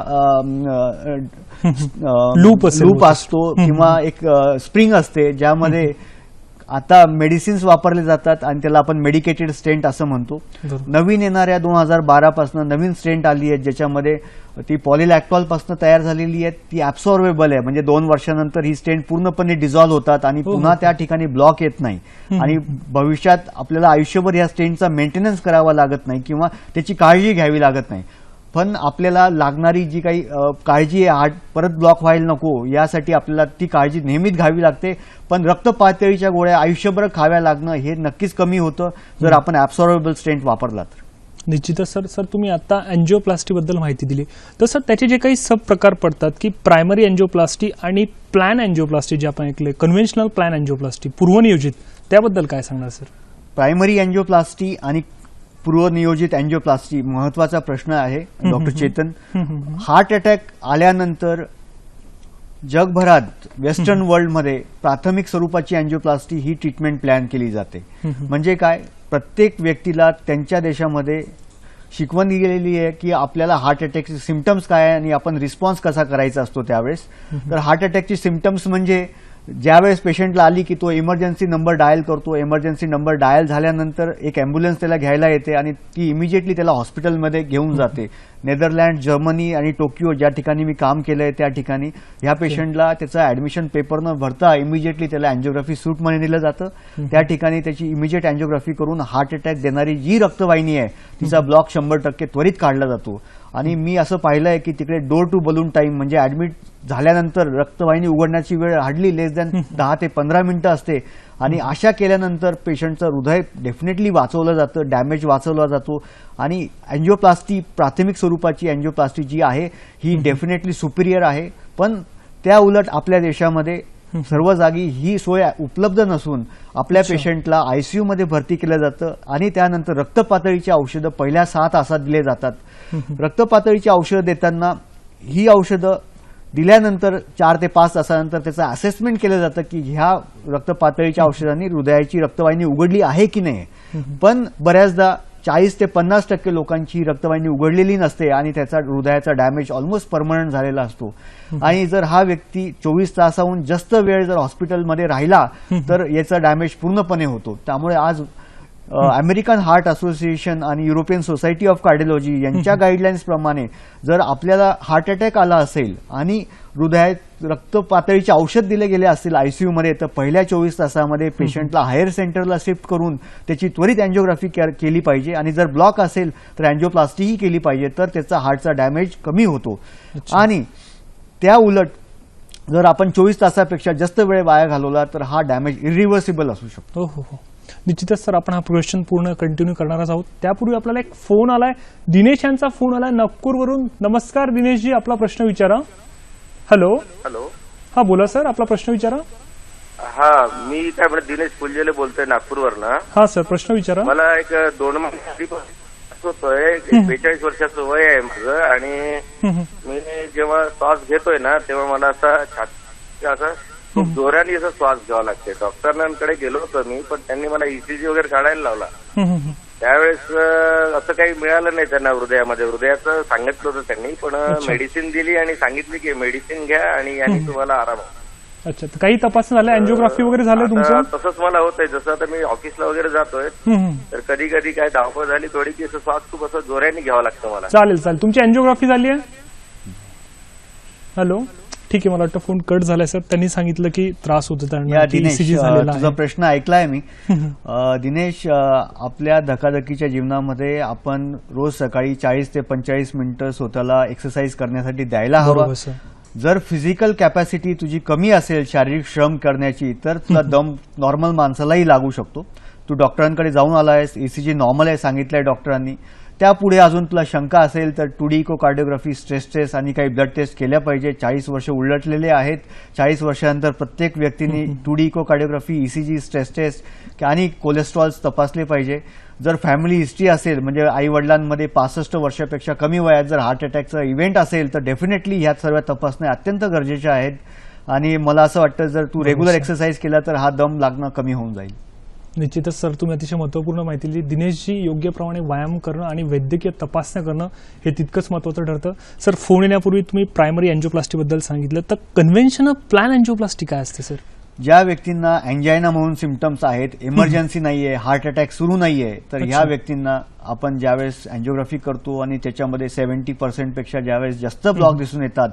लूप असतो किंवा एक स्प्रिंग असते ज्यामध्ये आता मेडिसिन्स वापरले जातात आणि त्याला आपण मेडिकेटेड स्टेंट असं म्हणतो. नवीन येणाऱ्या 2012 पासून नवीन स्टेंट आली आहेत ज्याच्यामध्ये ती पॉलिलॅक्टॉल पासून तयार झालेली आहे. ती ऍब्सॉर्बेबल आहे, म्हणजे 2 वर्षानंतर ही स्टेंट पूर्णपणे डिझॉल्व्ह होतात आणि पुन्हा त्या ठिकाणी ब्लॉक येत नाही आणि भविष्यात आपल्याला आयुष्यभर या स्टेंटचा मेंटेनन्स करावा लागत नाही किंवा त्याची काळजी घ्यावी लागत नाही. पण आपल्याला लागणारी जी काही काळजी आहे, हार्ट परत ब्लॉक व्हायला नको यासाठी आपल्याला ती काळजी नेहमीच घ्यावी लागते. पण रक्त पातळीच्या गोळ्या आयुष्यभर खाव्या लागणं हे नक्कीच कमी होतं जर आपण ऍब्सॉर्बेबल स्टेंट वापरला तर. निश्चितच सर. सर, तुम्ही आता अँजिओप्लास्टी बद्दल माहिती दिली, तर सर त्याचे जे काही सब प्रकार पडतात की प्रायमरी अँजिओप्लास्टी आणि प्लॅन अँजिओप्लास्टी जे आपण ऐकले, कन्व्हेन्शनल प्लॅन अँजिओप्लास्टी, पूर्वनियोजित, त्याबद्दल काय सांगणार सर? प्रायमरी अँजिओप्लास्टी आणि पूर्वनियोजित अँजिओप्लास्टी महत्वाचा प्रश्न आहे डॉक्टर चेतन. हार्ट अटॅक आल्यानंतर जगभरात वेस्टर्न वर्ल्डमध्ये प्राथमिक स्वरूपाची अँजिओप्लास्टी ही ट्रीटमेंट प्लॅन केली जाते. म्हणजे काय, प्रत्येक व्यक्तीला त्यांच्या देशामध्ये शिकवण दिलेली आहे की आपल्याला हार्ट अटॅकचे सिम्पटम्स काय आहे आणि आपण रिस्पॉन्स कसा करायचा असतो त्यावेळेस. तर हार्ट अटॅकची सिम्पटम्स म्हणजे ज्यावेळेस पेशंटला आली की तो इमर्जन्सी नंबर डायल करतो. इमर्जन्सी नंबर डायल झाल्यानंतर एक ॲम्ब्युलन्स त्याला घ्यायला येते आणि ती इमिजिएटली त्याला हॉस्पिटलमध्ये घेऊन जाते. नेदरलँड, जर्मनी आणि टोकियो ज्या ठिकाणी मी काम केलंय त्या ठिकाणी ह्या पेशंटला त्याचा ऍडमिशन पेपर न भरता इमिजिएटली त्याला अँजिओग्राफी सूट मध्ये दिलं जातं. त्या ठिकाणी त्याची इमिजिएट अँजिओग्राफी करून हार्ट अटॅक देणारी जी रक्तवाहिनी आहे तिचा ब्लॉक 100% त्वरित काढला जातो. आणि मी असं पाहिलंय की तिकडे डोर टू बलून टाइम म्हणजे ऍडमिट झाल्यानंतर रक्तवाहिनी उघडण्याची वेळ हार्डली लेस दॅन 10 ते 15 मिनिटं असते. आणि अशा केल्यानंतर पेशंटचं हृदय डेफिनेटली वाचवलं जातं, डॅमेज वाचवला जातो. आणि अँजिओप्लास्टी प्राथमिक स्वरूपाची अँजिओप्लास्टी जी आहे ही डेफिनेटली सुपिरियर आहे. पण त्या उलट आपल्या देशामध्ये सर्व जागी ही सोय उपलब्ध नसून आपल्या पेशंटला ICU मध्ये भरती केलं जातं आणि त्यानंतर रक्तपातळीची औषधं पहिल्या 6 तासात दिले जातात. रक्तपातळीची औषधं देताना ही औषधं दिल्यानंतर 4 ते 5 तासानंतर त्याचं असेसमेंट केलं जातं की ह्या रक्तपातळीच्या औषधांनी हृदयाची रक्तवाहिनी उघडली आहे की नाही. पण बऱ्याचदा 40 ते 50% लोकांची रक्तवाहिनी उघडलेली नसते आणि त्याचा हृदयाचा डॅमेज ऑलमोस्ट परमनंट झालेला असतो. आणि जर हा व्यक्ती 24 तासाहून जास्त वेळ जर हॉस्पिटलमध्ये राहिला तर याचा डॅमेज पूर्णपणे होतो. त्यामुळे आज अमेरिकन हार्ट असोसिएशन आणि युरोपियन सोसायटी ऑफ कार्डिओलॉजी यांच्या गाईडलाईन्स प्रमाणे जर आपल्याला हार्ट अटॅक आला असेल आणि हृदयात रक्त पातळीचे औषध दिले गेले असतील आयसीयू मध्ये, तर पहिल्या 24 तासामध्ये पेशंटला हायर सेंटरला शिफ्ट करून त्याची त्वरित अँजिओग्राफी केली पाहिजे. आणि जर ब्लॉक असेल तर अँजिओप्लास्टीही केली पाहिजे, तर त्याचा हार्टचा डॅमेज कमी होतो. आणि त्या उलट जर आपण 24 तासापेक्षा जास्त वेळ वाया घालवला तर हा डॅमेज इरिव्हर्सिबल असू शकतो. हो. निश्चितच सर, आपण हा क्वेश्चन पूर्ण कंटिन्यू करणारच आहोत. त्यापूर्वी आपल्याला एक फोन आलाय, दिनेश यांचा फोन आलाय नागपूरवरून. नमस्कार दिनेशजी, आपला प्रश्न विचारा. हॅलो. हा बोला सर, आपला प्रश्न विचारा. हा, मी काय म्हणतो दिनेश फुलझेले बोलतोय नागपूरवरनं. हा सर, प्रश्न विचारा. मला एक 2 महिने होतोय, 42 वर्षाचं वय आहे माझं. आणि मी जेव्हा श्वास घेतोय ना तेव्हा मला असं खूप जोराने असं श्वास घ्यावा लागते. डॉक्टरांकडे गेलो होतो मी, पण त्यांनी मला ईसीजी वगैरे काढायला लावला. त्यावेळेस असं काही मिळालं नाही त्यांना हृदयाचं सांगितलं होतं त्यांनी, पण मेडिसिन दिली आणि सांगितली की मेडिसिन घ्या आणि याने तुम्हाला आराम होईल. अच्छा, तर काही तपासणी झालं, अँजिओग्राफी वगैरे झालं तुमचं? तसंच मला होतंय. जसं आता मी ऑफिसला वगैरे जातोय तर कधी कधी काय धावपळ झाली थोडी की श्वास खूप असं जोराने घ्यावा लागतं मला. चालेल. तुमची अँजिओग्राफी झाली आहे? हॅलो, ठीक आहे. मला वाटतं फोन कट झालाय सर. त्यांनी सांगितलं की त्रास होतो त्यांना, दिनेश, झालेला तुझा आहे. प्रश्न ऐकलाय मी. दिनेश, आपल्या धकाधकीच्या जीवनामध्ये आपण रोज सकाळी 40 ते 45 मिनिटं स्वतःला एक्सरसाइज करण्यासाठी द्यायला हवं. बरोबर सर. जर फिजिकल कॅपॅसिटी तुझी कमी असेल शारीरिक श्रम करण्याची, तर तुला दम नॉर्मल माणसालाही लागू शकतो. तू डॉक्टरांकडे जाऊन आलायस, ईसीजी नॉर्मल आहे सांगितलंय डॉक्टरांनी. त्यापुढे अजून तुला शंका असेल तर 2D इकोकार्डिओग्राफी, स्ट्रेस टेस्ट आणि काही ब्लड टेस्ट केल्या पाहिजे. 40 वर्ष उलटलेले आहेत. 40 वर्षानंतर प्रत्येक व्यक्तीने 2D इकोकार्डिओग्राफी, ईसीजी, स्ट्रेस टेस्ट आणि कोलेस्ट्रॉल्स तपासले पाहिजे. जर फॅमिली हिस्ट्री असेल, म्हणजे आई वडिलांमध्ये 65 वर्षापेक्षा कमी वयात जर हार्ट अटॅकचा इव्हेंट असेल, तर डेफिनेटली ह्या सर्व तपासण्या अत्यंत गरजेच्या आहेत. आणि मला असं वाटतं जर तू रेग्युलर एक्सरसाइज केला तर हा दम लागणं कमी होऊन जाईल. निश्चितच सर, तुम्ही अतिशय महत्त्वपूर्ण माहिती दिली. दिनेशजी, योग्य प्रमाणे व्यायाम करणं आणि वैद्यकीय तपासण्या करणं हे तितकंच महत्त्वाचं ठरतं. सर, फोन येण्यापूर्वी तुम्ही प्रायमरी अँजिओप्लास्टीबद्दल सांगितलं, तर कन्व्हेन्शनल प्लॅन अँजिओप्लास्टी काय असते सर? ज्या व्यक्तींना अँजायना म्हणून सिम्पटम्स आहेत, इमर्जन्सी नाहीये, हार्ट अटॅक सुरू नाहीये, तर ह्या व्यक्तींना आपण ज्यावेळेस अँजिओग्राफी करतो आणि त्याच्यामध्ये 70% पेक्षा ज्यावेळेस जास्त ब्लॉक दिसून येतात,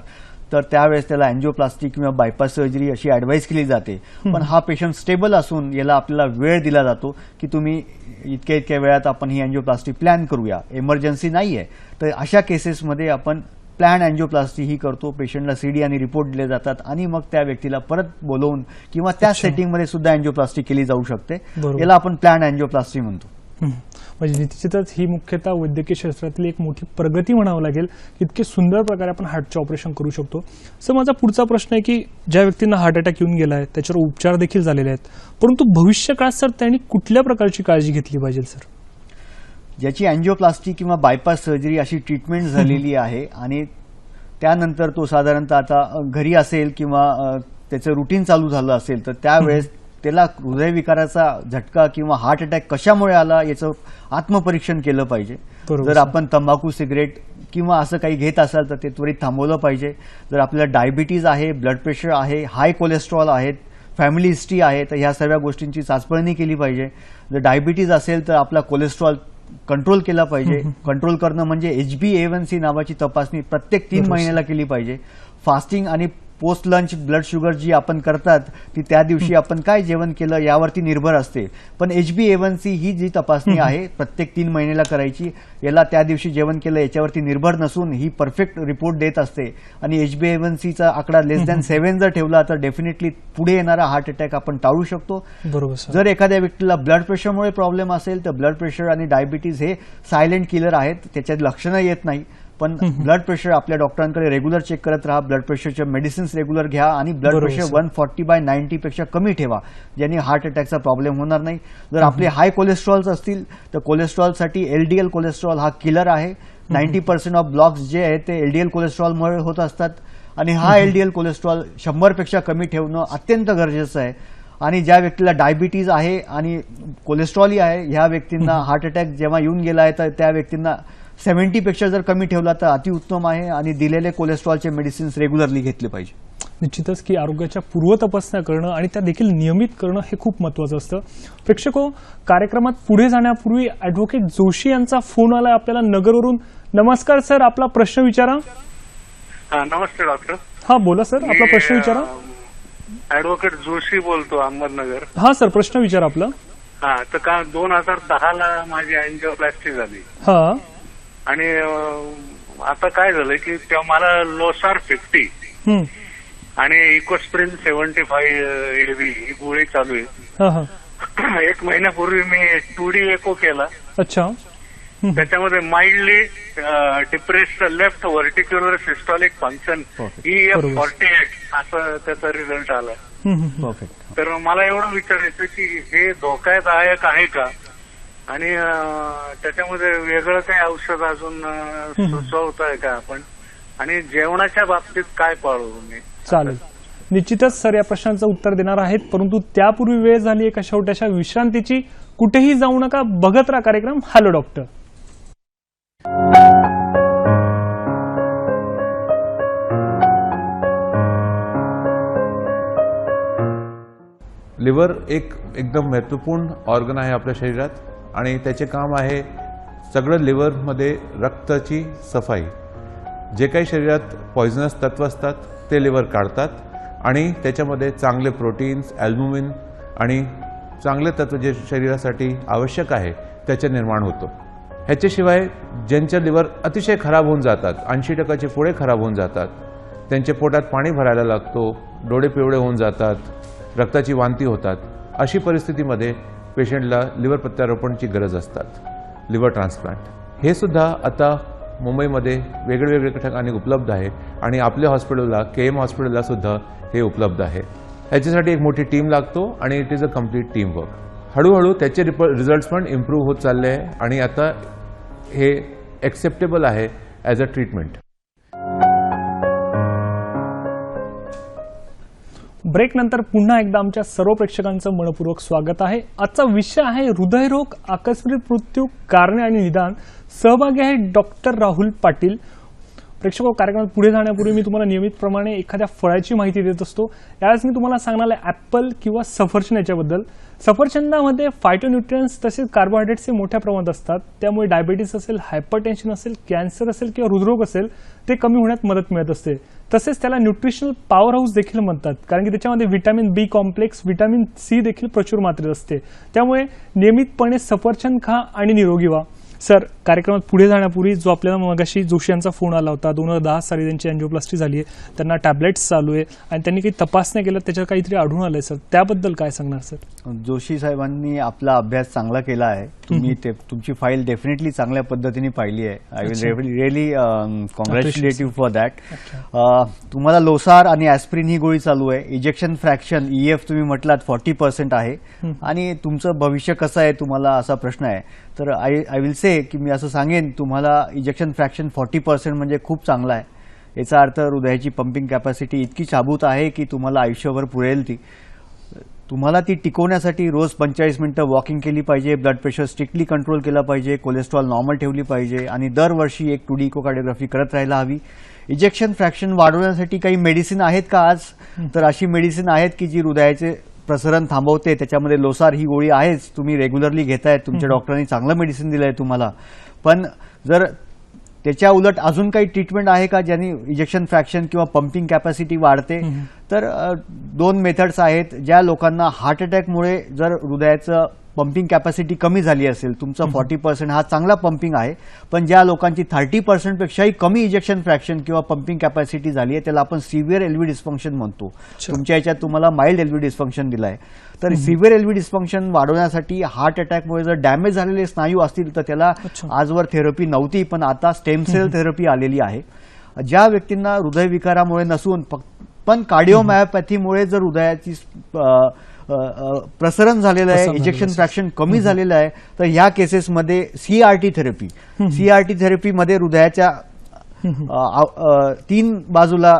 तर त्यावेळेस त्याला अँजिओप्लास्टी किंवा बायपास सर्जरी अशी ॲडवाईस केली जाते. पण हा पेशंट स्टेबल असून याला आपल्याला वेळ दिला जातो की तुम्ही इतक्या वेळात आपण ही अँजिओप्लास्टी प्लॅन करूया, इमर्जन्सी नाहीये. तर अशा केसेसमध्ये आपण प्लॅन अँजिओप्लास्टी ही करतो. पेशंटला सीडी आणि रिपोर्ट दिले जातात आणि मग त्या व्यक्तीला परत बोलवून किंवा त्या सेटिंगमध्ये सुद्धा अँजिओप्लास्टी केली जाऊ शकते. याला आपण प्लॅन अँजिओप्लास्टी म्हणतो. म्हणजे निश्चितच ही मुख्यतः वैद्यकीय शास्त्रातील एक मोठी प्रगती म्हणावं लागेल. इतके सुंदर प्रकारे आपण हार्टचे ऑपरेशन करू शकतो. सर, माझा पुढचा प्रश्न आहे की ज्या व्यक्तींना हार्ट अटॅक येऊन गेला आहे त्याच्यावर उपचार देखील झालेले आहेत, परंतु भविष्यकाळात सर त्यांनी कुठल्या प्रकारची काळजी घेतली पाहिजे सर? ज्याची अँजिओप्लास्टी किंवा बायपास सर्जरी अशी ट्रीटमेंट झालेली आहे आणि त्यानंतर तो साधारणतः आता घरी असेल किंवा त्याचं रुटीन चालू झालं असेल, तर त्यावेळेस त्याला हृदयविकाराचा झटका किंवा हार्ट अटॅक कशामुळे आला याचं आत्मपरीक्षण केलं पाहिजे. जर आपण तंबाखू, सिगरेट किंवा असं काही घेत असाल तर ते त्वरित थांबवलं पाहिजे. जर आपल्याला डायबिटीज आहे, ब्लड प्रेशर आहे, हाय कोलेस्ट्रॉल आहेत, फॅमिली हिस्ट्री आहे, तर ह्या सर्व गोष्टींची चाचपणी केली पाहिजे. जर डायबिटीज असेल तर आपला कोलेस्ट्रॉल कंट्रोल केला पाहिजे. कंट्रोल करणं म्हणजे HbA1c नावाची तपासणी प्रत्येक 3 महिन्याला केली पाहिजे. फास्टिंग आणि पोस्ट लंच ब्लड शुगर जी आपण करतात ती त्या दिवशी आपण काय जेवण केलं यावरती निर्भर असते. पण HbA1c ही जी तपासणी आहे प्रत्येक 3 महिन्याला करायची, याला त्या दिवशी जेवण केलं याच्यावरती निर्भर नसून ही परफेक्ट रिपोर्ट देत असते. आणि HbA1cचा आकडा लेस दॅन 7 जर ठेवला तर डेफिनेटली पुढे येणारा हार्ट अटॅक आपण टाळू शकतो. बरोबर. जर एखाद्या व्यक्तीला ब्लड प्रेशरमुळे प्रॉब्लेम असेल तर ब्लड प्रेशर आणि डायबिटीज हे सायलेंट किलर आहेत, त्याच्यात लक्षणं येत नाही. पण ब्लड प्रेशर आपल्या डॉक्टरांकडे रेग्युलर चेक करत राहा. ब्लड प्रेशरच्या मेडिसिन्स रेग्युलर घ्या आणि ब्लड प्रेशर 140/90 पेक्षा कमी ठेवा, ज्याने हार्ट अटॅकचा प्रॉब्लेम होणार नाही. जर आपले हाय कोलेस्ट्रॉल्स असतील तर कोलेस्ट्रॉलसाठी LDL कोलेस्ट्रॉल हा किलर आहे. 90% ऑफ ब्लॉक्स जे आहेत ते LDL कोलेस्ट्रॉलमुळे होत असतात आणि हा LDL कोलेस्ट्रॉल 100 पेक्षा कमी ठेवणं अत्यंत गरजेचं आहे. आणि ज्या व्यक्तीला डायबिटीज आहे आणि कोलेस्ट्रॉलही आहे, ह्या व्यक्तींना हार्ट अटॅक जेव्हा येऊन गेला आहे तर त्या व्यक्तींना 70 पेक्षा जर कमी ठेवला तर अतिउत्तम आहे. आणि दिलेले कोलेस्ट्रॉलचे मेडिसिन्स रेग्युलरली घेतले पाहिजे. निश्चितच की आरोग्याच्या पूर्वतपासण्या करणं आणि त्या देखील नियमित करणं हे खूप महत्त्वाचं असतं. प्रेक्षको, कार्यक्रमात पुढे जाण्यापूर्वी ॲडव्होकेट जोशी यांचा फोन आला आपल्याला नगरवरून. नमस्कार सर, आपला प्रश्न विचारा. नमस्ते डॉक्टर. हा बोला सर, आपला प्रश्न विचारा. ऍडव्होकेट जोशी बोलतो, अहमदनगर. हा सर, प्रश्न विचारा आपला. हा, तर का 2010 ला माझी अँजिओप्लास्टी झाली हा आणि आता काय झालं की तेव्हा मला लोसार 50 हम्म. आणि इकोस्प्रिन 75 AV ही गोळी चालू आहे. हा हा. एक महिन्यापूर्वी मी 2D एको केला. अच्छा. त्याच्यामध्ये mildly depress left ventricular systolic function EF48 असं त्याचा रिझल्ट आला. परफेक्ट. तर मला एवढं विचारायचं की हे धोकादायक आहे का आणि त्याच्यामध्ये वेगळं काही औषध अजून सुचवत आहे का आपण, आणि जेवणाच्या बाबतीत काय पाळू मी? चालेल, निश्चितच सर या प्रश्नाचं उत्तर देणार आहेत, परंतु त्यापूर्वी वेळ झाली एका छोट्याशा विश्रांतीची. कुठेही जाऊ नका, बघत राहा कार्यक्रम हॅलो डॉक्टर. लिव्हर एक एकदम महत्त्वपूर्ण ऑर्गन आहे आपल्या शरीरात आणि त्याचे काम आहे सगळं लिव्हरमध्ये रक्ताची सफाई. जे काही शरीरात पॉयझनस तत्व असतात ते लिव्हर काढतात आणि त्याच्यामध्ये चांगले प्रोटीन्स, ॲल्ब्युमिन आणि चांगले तत्व जे शरीरासाठी आवश्यक आहे त्याचे निर्माण होतं. ह्याच्याशिवाय ज्यांच्या लिव्हर अतिशय खराब होऊन जातात, 80% पोळे खराब होऊन जातात, त्यांच्या पोटात पाणी भरायला लागतो, डोळे पिवळे होऊन जातात, रक्ताची वांती होतात, अशी परिस्थितीमध्ये पेशंटला लिव्हर प्रत्यारोपणची गरज असतात, लिव्हर ट्रान्सप्लांट. हे सुद्धा आता मुंबईमध्ये वेगवेगळ्या ठिकाणी उपलब्ध आहे आणि आपल्या हॉस्पिटलला KM हॉस्पिटलला सुद्धा हे उपलब्ध आहे. ह्याच्यासाठी एक मोठी टीम लागतो आणि it is a complete team work. हळूहळू त्याचे रिझल्ट्स पण इम्प्रूव्ह होत चालले आहे आणि आता हे ॲक्सेप्टेबल आहे ॲज अ ट्रीटमेंट. ब्रेक नंतर पुन्हा एकदा आमच्या सर्व प्रेक्षकांचं मनपूर्वक स्वागत आहे. आजचा विषय आहे हृदयरोग, आकस्मिक मृत्यू, कारणे आणि निदान. सहभागी आहे डॉक्टर राहुल पाटील. प्रेक्षको, कार्यक्रमात पुढे जाण्यापूर्वी मी तुम्हाला नियमितप्रमाणे एखाद्या फळाची माहिती देत असतो. यावेळेस मी तुम्हाला सांगणार आहे ॲपल किंवा सफरचंद याच्याबद्दल. सफरचंदामध्ये फायटोन्यूट्रियन्स तसेच कार्बोहायड्रेट्सचे मोठ्या प्रमाणात असतात, त्यामुळे डायबिटीस असेल, हायपरटेन्शन असेल, कॅन्सर असेल किंवा हृदरोग असेल ते कमी होण्यात मदत मिळत असते. तसेच त्याला न्यूट्रिशनल पॉवर हाऊस देखील म्हणतात, कारण की त्याच्यामध्ये vitamin B complex, vitamin C देखील प्रचूर मात्रेत असते. त्यामुळे नियमितपणे सफरचंद खा आणि निरोगी व्हा. सर, कार्यक्रमात पुढे जाण्यापूर्वी जो आपल्याला मगाशी जोशी यांचा फोन आला होता, 2010 साली त्यांची अँजिओप्लास्टी झाली आहे, त्यांना टॅबलेट्स चालू आहे आणि त्यांनी काही तपासण्या केल्या, त्याच्यात काहीतरी आढळून आलंय सर, त्याबद्दल काय सांगणार सर? जोशी साहेबांनी आपला अभ्यास चांगला केला आहे. तुम्ही तुमची फाईल डेफिनेटली चांगल्या पद्धतीने पाहिली आहे. I will really congratulate you for that. तुम्हाला लोसार आणि ॲस्प्रिन ही गोळी चालू आहे. इजेक्शन फ्रॅक्शन EF तुम्ही म्हटलात 40% आहे आणि तुमचं भविष्य कसं आहे तुम्हाला असा प्रश्न आहे. तर आय विल से की मी असं सांगेन तुम्हाला इजेक्शन फ्रॅक्शन 40% म्हणजे खूप चांगला आहे. याचा अर्थ हृदयाची पंपिंग कॅपॅसिटी इतकी चाबूत आहे की तुम्हाला आयुष्यभर पुरेल ती. तुम्हाला ती टिकवण्यासाठी रोज 45 मिनिटं वॉकिंग केली पाहिजे, ब्लड प्रेशर स्ट्रिक्टली कंट्रोल केला पाहिजे, कोलेस्ट्रॉल नॉर्मल ठेवली पाहिजे आणि दरवर्षी एक 2D इकोकार्डिओग्राफी करत राहायला हवी. इजेक्शन फ्रॅक्शन वाढवण्यासाठी काही मेडिसिन आहेत का आज? तर अशी मेडिसिन आहेत की जी हृदयाचे प्रसरण थांबवते. त्याच्यामध्ये लोसार ही गोळी आहेच, तुम्ही रेग्युलरली घेताय, तुमच्या डॉक्टरांनी चांगलं मेडिसिन दिलं आहे तुम्हाला. पण जर त्याच्या उलट अजून काही ट्रीटमेंट आहे का ज्यांनी इजेक्शन फ्रॅक्शन किंवा पंपिंग कॅपॅसिटी वाढते? तर 2 मेथड्स आहेत. ज्या लोकांना हार्ट अटॅकमुळे जर हृदयाचं पंपिंग कॅपॅसिटी कमी झाली असेल, तुमचा 40% हा चांगला पंपिंग आहे, पण ज्या लोकांची 30% पेक्षाही कमी इजेक्शन फ्रॅक्शन किंवा पंपिंग कॅपॅसिटी झाली आहे त्याला आपण सिव्हिअर LV डिस्फंक्शन म्हणतो. तुमच्या याच्यात तुम्हाला माइल्ड LV डिस्फंक्शन दिलं आहे. तर सिव्हिअर LV डिस्फंक्शन वाढवण्यासाठी हार्ट अटॅकमुळे जर डॅमेज झालेले स्नायू असतील तर त्याला आजवर थेरपी नव्हती, पण आता स्टेम सेल थेरपी आलेली आहे. ज्या व्यक्तींना हृदयविकारामुळे नसून पण कार्डिओमायोपॅथीमुळे जर हृदयाची प्रसरण झालेलं आहे, इजेक्शन फ्रॅक्शन कमी झालेलं आहे, तर ह्या केसेसमध्ये CRT थेरपीमध्ये हृदयाच्या 3 बाजूला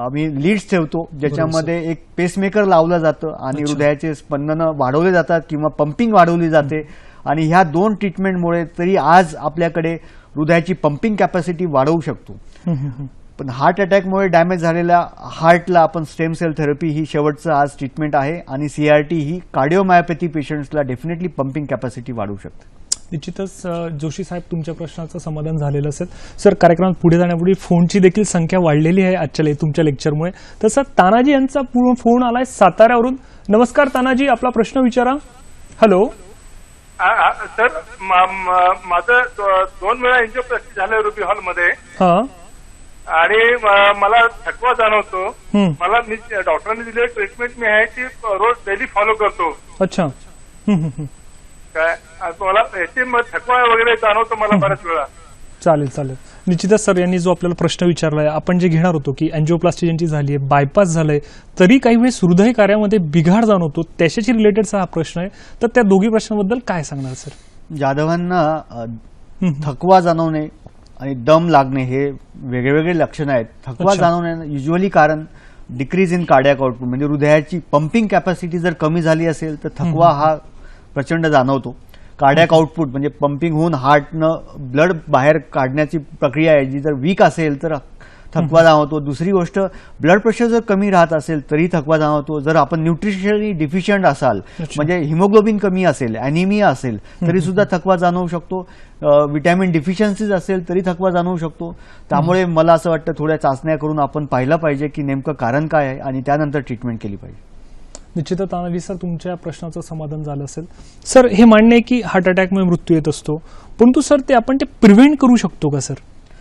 आम्ही लीड्स ठेवतो, ज्याच्यामध्ये एक पेसमेकर लावलं जातं आणि हृदयाचे स्पंदनं वाढवले जातात किंवा पंपिंग वाढवली जाते. आणि ह्या 2 ट्रीटमेंटमुळे तरी आज आपल्याकडे हृदयाची पंपिंग कॅपॅसिटी वाढवू शकतो. पण हार्ट अटॅकमुळे डॅमेज झालेल्या हार्टला आपण स्टेम सेल थेरपी ही शेवटचं आज ट्रीटमेंट आहे आणि CRT ही कार्डिओमायोपॅथी पेशंट्सला डेफिनेटली पंपिंग कॅपॅसिटी वाढवू शकते. निश्चितच जोशी साहेब तुमच्या प्रश्नाचं समाधान झालेलं असेल. सर, कार्यक्रमात पुढे जाण्यापूर्वी फोनची देखील संख्या वाढलेली आहे आजच्या तुमच्या लेक्चरमुळे. तसं तानाजी यांचा फोन आलाय साताऱ्यावरून. नमस्कार तानाजी, आपला प्रश्न विचारा. हॅलो सर, माझं 2 वेळा एंजिओप्लास्टी झालं रुबी हॉलमध्ये हा आणि मला थकवा जाणवतो. मला डॉक्टरांनी दिलेली ट्रीटमेंट मी आहे ती रोज डेली फॉलो करतो. अच्छा. काय मला याची थकवा वगैरे जाणवतो मला बऱ्याच वेळा. चालेल चालेल. निश्चितच सर, यांनी जो आपल्याला प्रश्न विचारलाय, आपण जे घेणार होतो की अँजिओप्लास्टी ज्यांची झाली आहे, बायपास झालंय, तरी काही वेळेस हृदय कार्यामध्ये बिघाड जाणवतो, त्याच्याशी रिलेटेडचा हा प्रश्न आहे. तर त्या दोघी प्रश्नांबद्दल काय सांगणार सर? जाधवांना थकवा जाणवणे आणि दम लागणे हे वेगवेगळे लक्षणं आहेत. थकवा अच्छा. जाणवणे युजली कारण डिक्रीज इन कार्डियाक आउटपुट, म्हणजे हृदयाची पंपिंग कॅपॅसिटी जर कमी झाली असेल तर थकवा हा प्रचंड जाणवतो. कार्डियाक आउटपुट म्हणजे पंपिंग होऊन हार्टनं ब्लड बाहेर काढण्याची प्रक्रिया आहे, जी जर वीक असेल तर थकवा जाणवतो. दुसरी गोष्ट, ब्लड प्रेशर जर कमी राहत असेल तरी थकवा जाणवतो. जर आपण न्यूट्रिशनली डिफिशियंट असाल, म्हणजे हिमोग्लोबिन कमी असेल, अॅनिमिया असेल, तरी सुद्धा थकवा जाणवू शकतो. विटॅमिन डिफिशियन्सीज असेल तरी थकवा जाणवू शकतो. त्यामुळे मला असं वाटतं थोड्या चाचण्या करून आपण पाहिलं पाहिजे की नेमकं कारण काय आहे आणि त्यानंतर ट्रीटमेंट केली पाहिजे. निश्चितच तानाजी सर, तुमच्या प्रश्नाचं समाधान झालं असेल. सर, हे मान्य आहे की हार्ट अटॅकमुळे मृत्यू येत असतो, परंतु सर ते आपण प्रिव्हेंट करू शकतो का सर?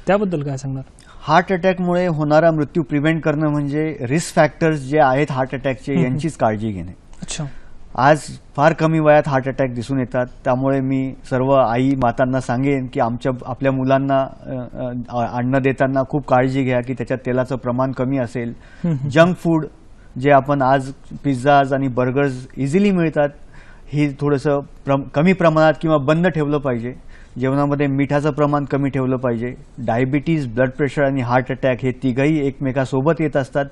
त्याबद्दल काय सांगणार? हार्ट अटॅकमुळे होणारा मृत्यू प्रिव्हेंट करणं म्हणजे रिस्क फॅक्टर्स जे आहेत हार्ट अटॅकचे यांचीच काळजी घेणे. अच्छा. आज फार कमी वयात हार्ट अटॅक दिसून येतात. त्यामुळे मी सर्व आई मातांना सांगेन की आपल्या मुलांना अन्न देताना खूप काळजी घ्या की त्याच्यात तेलाचं प्रमाण कमी असेल. जंक फूड जे आपण आज पिझ्झाज आणि बर्गर्स इझिली मिळतात, ही थोडंसं कमी प्रमाणात किंवा बंद ठेवलं पाहिजे. जेवणामध्ये मिठाचं प्रमाण कमी ठेवलं पाहिजे. डायबिटीज, ब्लड प्रेशर आणि हार्ट अटॅक हे तिघही एकमेकासोबत येत असतात.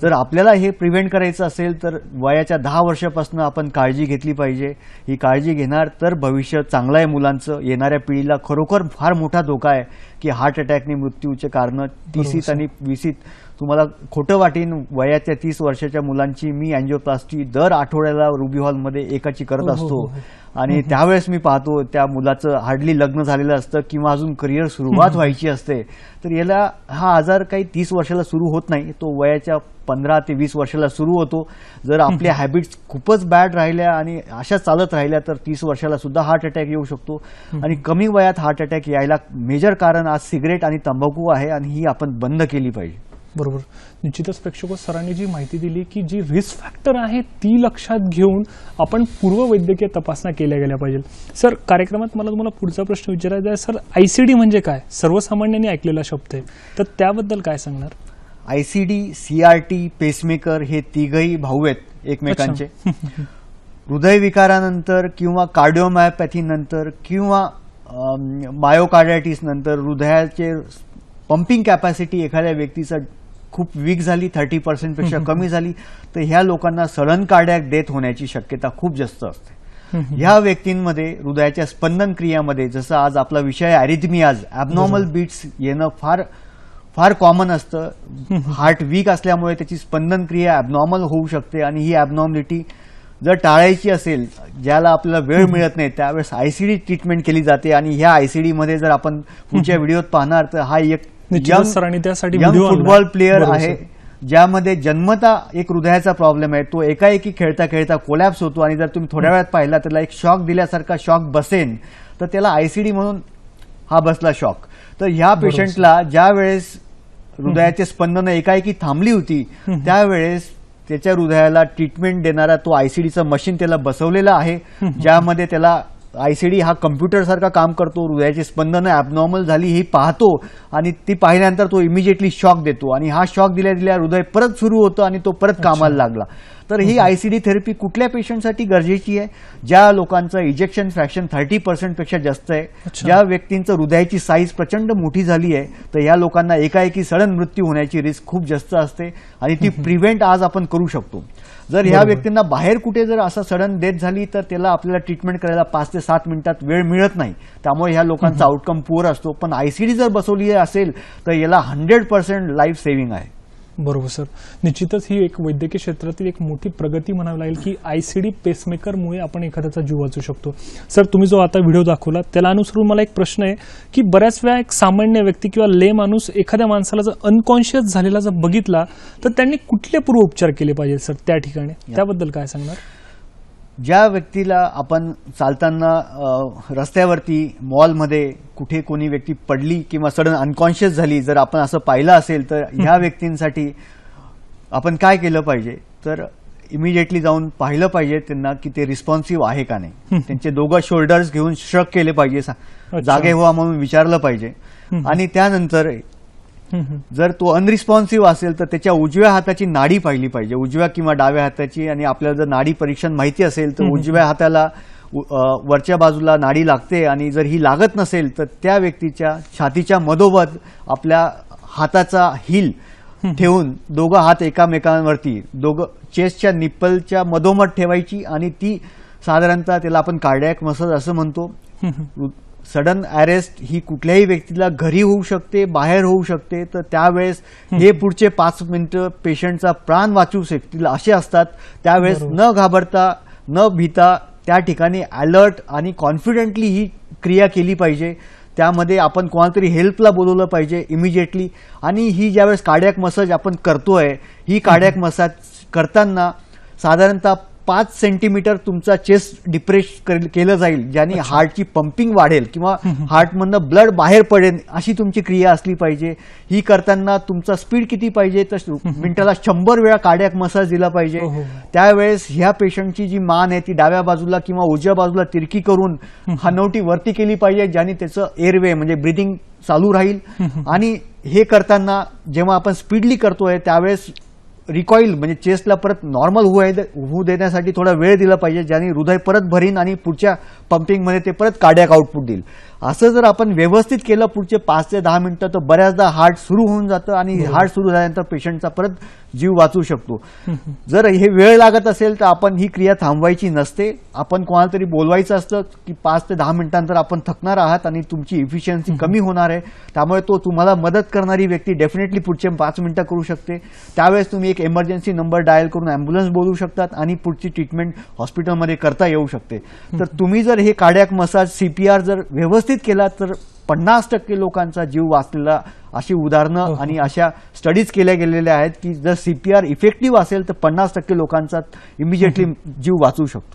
जर आपल्याला हे प्रिव्हेंट करायचं असेल तर वयाच्या 10 वर्षापासून आपण काळजी घेतली पाहिजे. ही काळजी घेणार तर भविष्य चांगलं आहे मुलांचं. येणाऱ्या पिढीला खरोखर फार मोठा धोका आहे की हार्ट अटॅकने मृत्यूचे कारण 30 आणि 20. तुम्हाला खोटं वाटेन, वयाच्या 30 वर्षाच्या मुलांची मी अँजिओप्लास्टी दर आठवड्याला रुबी हॉलमध्ये एकाची करत असतो. आणि त्यावेळेस मी पाहतो त्या मुलाचं हार्डली लग्न झालेलं असतं किंवा अजून करिअर सुरुवात व्हायची असते. तर याला हा आजार काही 30 वर्षाला सुरू होत नाही, तो वयाच्या 15 ते 20 वर्षाला सुरू होतो. जर आपल्या हॅबिट्स खूपच बॅड राहिल्या आणि अशा चालत राहिल्या तर 30 वर्षाला सुद्धा हार्ट अटॅक येऊ शकतो. आणि कमी वयात हार्ट अटॅक यायला मेजर कारण आज सिगरेट आणि तंबाखू आहे आणि ही आपण बंद केली पाहिजे. बरोबर. निश्चितच प्रेक्षक, सरांनी जी माहिती दिली की जी रिस्क फॅक्टर आहे ती लक्षात घेऊन आपण पूर्व वैद्यकीय तपासण्या केल्या गेल्या पाहिजे. सर, कार्यक्रमात मला तुम्हाला पुढचा प्रश्न विचारायचा आहे. सर, ICD म्हणजे काय? सर्वसामान्यांनी ऐकलेला शब्द आहे, तर त्याबद्दल काय सांगणार? ICD, CRT, पेसमेकर हे तिघही भाऊ आहेत एकमेकांचे. हृदयविकारानंतर किंवा कार्डिओमायोपॅथी नंतर किंवा मायोकार्डायटिस नंतर हृदयाचे पंपिंग कॅपॅसिटी एखाद्या व्यक्तीचा खूप वीक झाली, 30% पेक्षा कमी झाली, तर ह्या लोकांना सडन कार्डियाक डेथ होण्याची शक्यता खूप जास्त असते. ह्या व्यक्तींमध्ये हृदयाच्या स्पंदन क्रियामध्ये, जसं आज आपला विषय अरिथमियाज, ॲबनॉर्मल बीट्स येणं फार फार कॉमन असतं. हार्ट वीक असल्यामुळे त्याची स्पंदन क्रिया ॲबनॉर्मल होऊ शकते आणि ही ॲबनॉर्मलिटी जर टाळायची असेल, ज्याला आपल्याला वेळ मिळत नाही, त्यावेळेस ICD ट्रीटमेंट केली जाते. आणि ह्या ICD मध्ये जर आपण पुढच्या व्हिडिओत पाहणार तर हा एक यंग फुटबॉल प्लेअर आहे ज्यामध्ये जन्मता एक हृदयाचा प्रॉब्लेम आहे. तो एकाएकी खेळता खेळता कोलॅप्स होतो आणि जर तुम्ही थोड्या वेळात पाहिला त्याला एक शॉक दिल्यासारखा शॉक बसेन, तर त्याला ICD म्हणून हा बसला शॉक. तर ह्या पेशंटला ज्या वेळेस हृदयाचे स्पंदनं एकाएकी थांबली होती त्यावेळेस त्याच्या हृदयाला ट्रीटमेंट देणारा तो ICDचं मशीन त्याला बसवलेलं आहे, ज्यामध्ये त्याला ICD हा कम्प्युटर सारखा काम करतो. हृदयाची स्पंदनं ॲबनॉर्मल झाली ही पाहतो आणि ती पाहिल्यानंतर तो इमिजिएटली शॉक देतो आणि हा शॉक दिल्या दिल्या हृदय परत सुरू होतं आणि तो परत कामाला लागला. तर ही आयसीडी थेरपी कुठल्या पेशंटसाठी गरजेची आहे? ज्या लोकांचं इजेक्शन फ्रॅक्शन 30% पेक्षा जास्त आहे, ज्या व्यक्तींचं हृदयाची साईज प्रचंड मोठी झाली आहे, तर या लोकांना एकाएकी सडन मृत्यू होण्याची रिस्क खूप जास्त असते आणि ती प्रिव्हेंट आज आपण करू शकतो. जर ह्या व्यक्तींना बाहेर कुठे जर असं सडन डेथ झाली तर त्याला आपल्याला ट्रीटमेंट करायला 5 ते 7 मिनिटात वेळ मिळत नाही, त्यामुळे ह्या लोकांचा आउटकम पुअर असतो. पण आयसीडी जर बसवली असेल तर याला 100% लाईफ सेव्हिंग आहे. बरोबर सर, निश्चितच ही एक वैद्यकीय क्षेत्रातील एक मोठी प्रगती म्हणावी लागेल की आयसीडी पेसमेकरमुळे आपण एखाद्याचा जीव वाचू शकतो. सर, तुम्ही जो आता व्हिडिओ दाखवला त्याला अनुसरून मला एक प्रश्न आहे की बऱ्याच वेळा एक सामान्य व्यक्ती किंवा ले माणूस एखाद्या माणसाला जर अनकॉन्शियस झालेला जर बघितला तर त्यांनी कुठले पूर्वोपचार केले पाहिजे सर त्या ठिकाणी, त्याबद्दल काय सांगणार? ज्या व्यक्तीला आपण चालताना रस्त्यावरती मॉलमध्ये कुठे कोणी व्यक्ती पडली किंवा सडन अनकॉन्शियस झाली जर आपण असं पाहिलं असेल तर ह्या व्यक्तींसाठी आपण काय केलं पाहिजे? तर इमिडिएटली जाऊन पाहिलं पाहिजे त्यांना की ते रिस्पॉन्सिव्ह आहे का नाही. त्यांचे दोघं शोल्डर्स घेऊन श्रक केले पाहिजे, जागे व्हा म्हणून विचारलं पाहिजे. आणि त्यानंतर जर तो अनरिस्पॉन्सिव्ह असेल तर त्याच्या उजव्या हाताची नाडी पाहिली पाहिजे, उजव्या किंवा डाव्या हाताची. आणि आपल्याला जर नाडी परीक्षण माहिती असेल तर उजव्या हाताला वरच्या बाजूला नाडी लागते आणि जर ही लागत नसेल तर त्या व्यक्तीच्या छातीच्या मधोमध आपल्या हाताचा हिल ठेवून दोघं हात एकामेकांवरती चेस्टच्या निप्पलच्या मधोमध ठेवायची आणि ती साधारणतः त्याला आपण कार्डियाक मसाज असं म्हणतो. सडन अरेस्ट ही कुठल्याही व्यक्तीला घरी होऊ शकते, बाहेर होऊ शकते. तर त्यावेळेस हे पुढचे 5 मिनिटं पेशंटचा प्राण वाचवू शकतील असे असतात. त्यावेळेस न घाबरता न भीता त्या ठिकाणी अलर्ट आणि कॉन्फिडेंटली ही क्रिया केली पाहिजे. त्यामध्ये आपण कोणातरी हेल्पला बोलवलं पाहिजे इमिजिएटली. आणि ही ज्यावेळेस कार्डियाक मसाज आपण करतोय, ही कार्डियाक मसाज करताना साधारणतः 5 सेंटीमीटर तुमचा चेस्ट डिप्रेस केलं जाईल, ज्याने हार्टची पंपिंग वाढेल किंवा हार्टमधनं ब्लड बाहेर पडेल अशी तुमची क्रिया असली पाहिजे. ही करताना तुमचा स्पीड किती पाहिजे तर मिनिटाला 100 वेळा कार्डियाक मसाज दिला पाहिजे. त्यावेळेस ह्या पेशंटची जी मान आहे ती डाव्या बाजूला किंवा उजव्या बाजूला तिरकी करून हनवटी वरती केली पाहिजे, ज्याने त्याचं एअरवे म्हणजे ब्रिदिंग चालू राहील. आणि हे करताना जेव्हा आपण स्पीडली करतोय त्यावेळेस रिकॉईल म्हणजे चेस्टला परत नॉर्मल होऊ देण्यासाठी थोडा वेळ दिला पाहिजे, ज्याने हृदय परत भरीन आणि पुढच्या पंपिंगमध्ये ते परत कार्डियाक आउटपुट देईल. असं जर आपण व्यवस्थित केलं पुढचे 5 ते 10 मिनिटं तर बऱ्याचदा हार्ट सुरू होऊन जातं आणि हार्ट सुरू झाल्यानंतर पेशंटचा परत जीव वाचू शकतो. जर हे वेळ लागत असेल तर आपण ही क्रिया थांबवायची नसते. आपण कोणाला तरी बोलवायचं असतं की 5 ते 10 मिनिटांनंतर आपण थकणार आहात आणि तुमची इफिशियन्सी कमी होणार आहे, त्यामुळे तो तुम्हाला मदत करणारी व्यक्ती डेफिनेटली पुढचे 5 मिनिटं करू शकते. त्यावेळेस तुम्ही एक इमर्जन्सी नंबर डायल करून अँब्युलन्स बोलवू शकतात आणि पुढची ट्रीटमेंट हॉस्पिटलमध्ये करता येऊ शकते. तर तुम्ही जर हे कार्डियाक मसाज CPR जर व्यवस्थित केला तर 50% लोकांचा जीव वाचलेला अशी उदाहरणं आणि अशा स्टडीज केल्या गेलेल्या आहेत की जर CPR इफेक्टिव्ह असेल तर 50% लोकांचा इमिजिएटली जीव वाचू शकतो.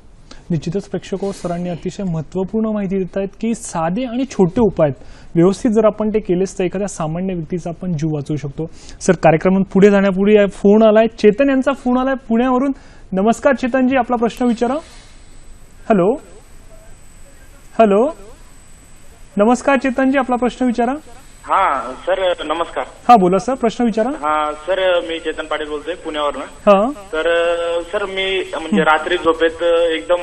निश्चितच प्रेक्षको, सरांनी अतिशय महत्त्वपूर्ण माहिती देत आहेत की साधे आणि छोटे उपाय व्यवस्थित जर आपण ते केलेच तर एखाद्या सामान्य व्यक्तीचा आपण जीव वाचवू शकतो. सर, कार्यक्रमात पुढे जाण्यापूर्वी फोन आलाय, चेतन यांचा फोन आलाय पुण्यावरून. नमस्कार चेतनजी, आपला प्रश्न विचारा. हॅलो हॅलो, नमस्कार चेतनजी, आपला प्रश्न विचारा. हा सर, नमस्कार. हा बोला सर, प्रश्न विचारा. हा सर, मी चेतन पाटील बोलतोय पुण्यावरनं. हा तर सर, मी म्हणजे रात्री झोपेत एकदम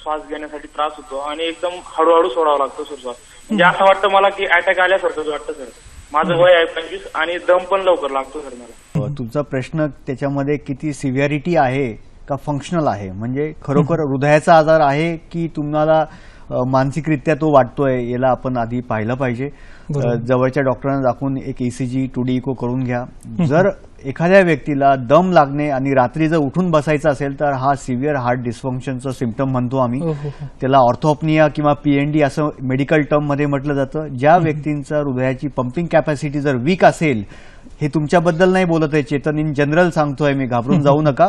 श्वास घेण्यासाठी त्रास होतो आणि एकदम हळूहळू सोडावा लागतो सर श्वास. म्हणजे असं वाटतं मला की अटॅक आल्यासारखं वाटतं सर. माझं वय आहे 25 आणि दम पण लवकर लागतो सर मला. तुमचा प्रश्न त्याच्यामध्ये किती सिव्हिअरिटी आहे का फंक्शनल आहे, म्हणजे खरोखर हृदयाचा आजार आहे की तुम्हाला मानसिकरित्या तो वाटतोय, याला आपण आधी पाहिलं पाहिजे. जवळच्या डॉक्टरांना दाखवून एक ECG 2D इको करून घ्या. जर एखाद्या व्यक्तीला दम लागणे आणि रात्री जर उठून बसायचं असेल तर हा सिव्हिअर हार्ट डिस्फंक्शनचं सिम्पटम म्हणतो आम्ही. त्याला ऑर्थोपनिया किंवा PND असं मेडिकल टर्म मध्ये म्हटलं जातं. ज्या व्यक्तींचा हृदयाची पंपिंग कॅपॅसिटी जर वीक असेल, हे तुमच्याबद्दल नाही बोलत आहे चेतन, इन जनरल सांगतोय मी, घाबरून जाऊ नका.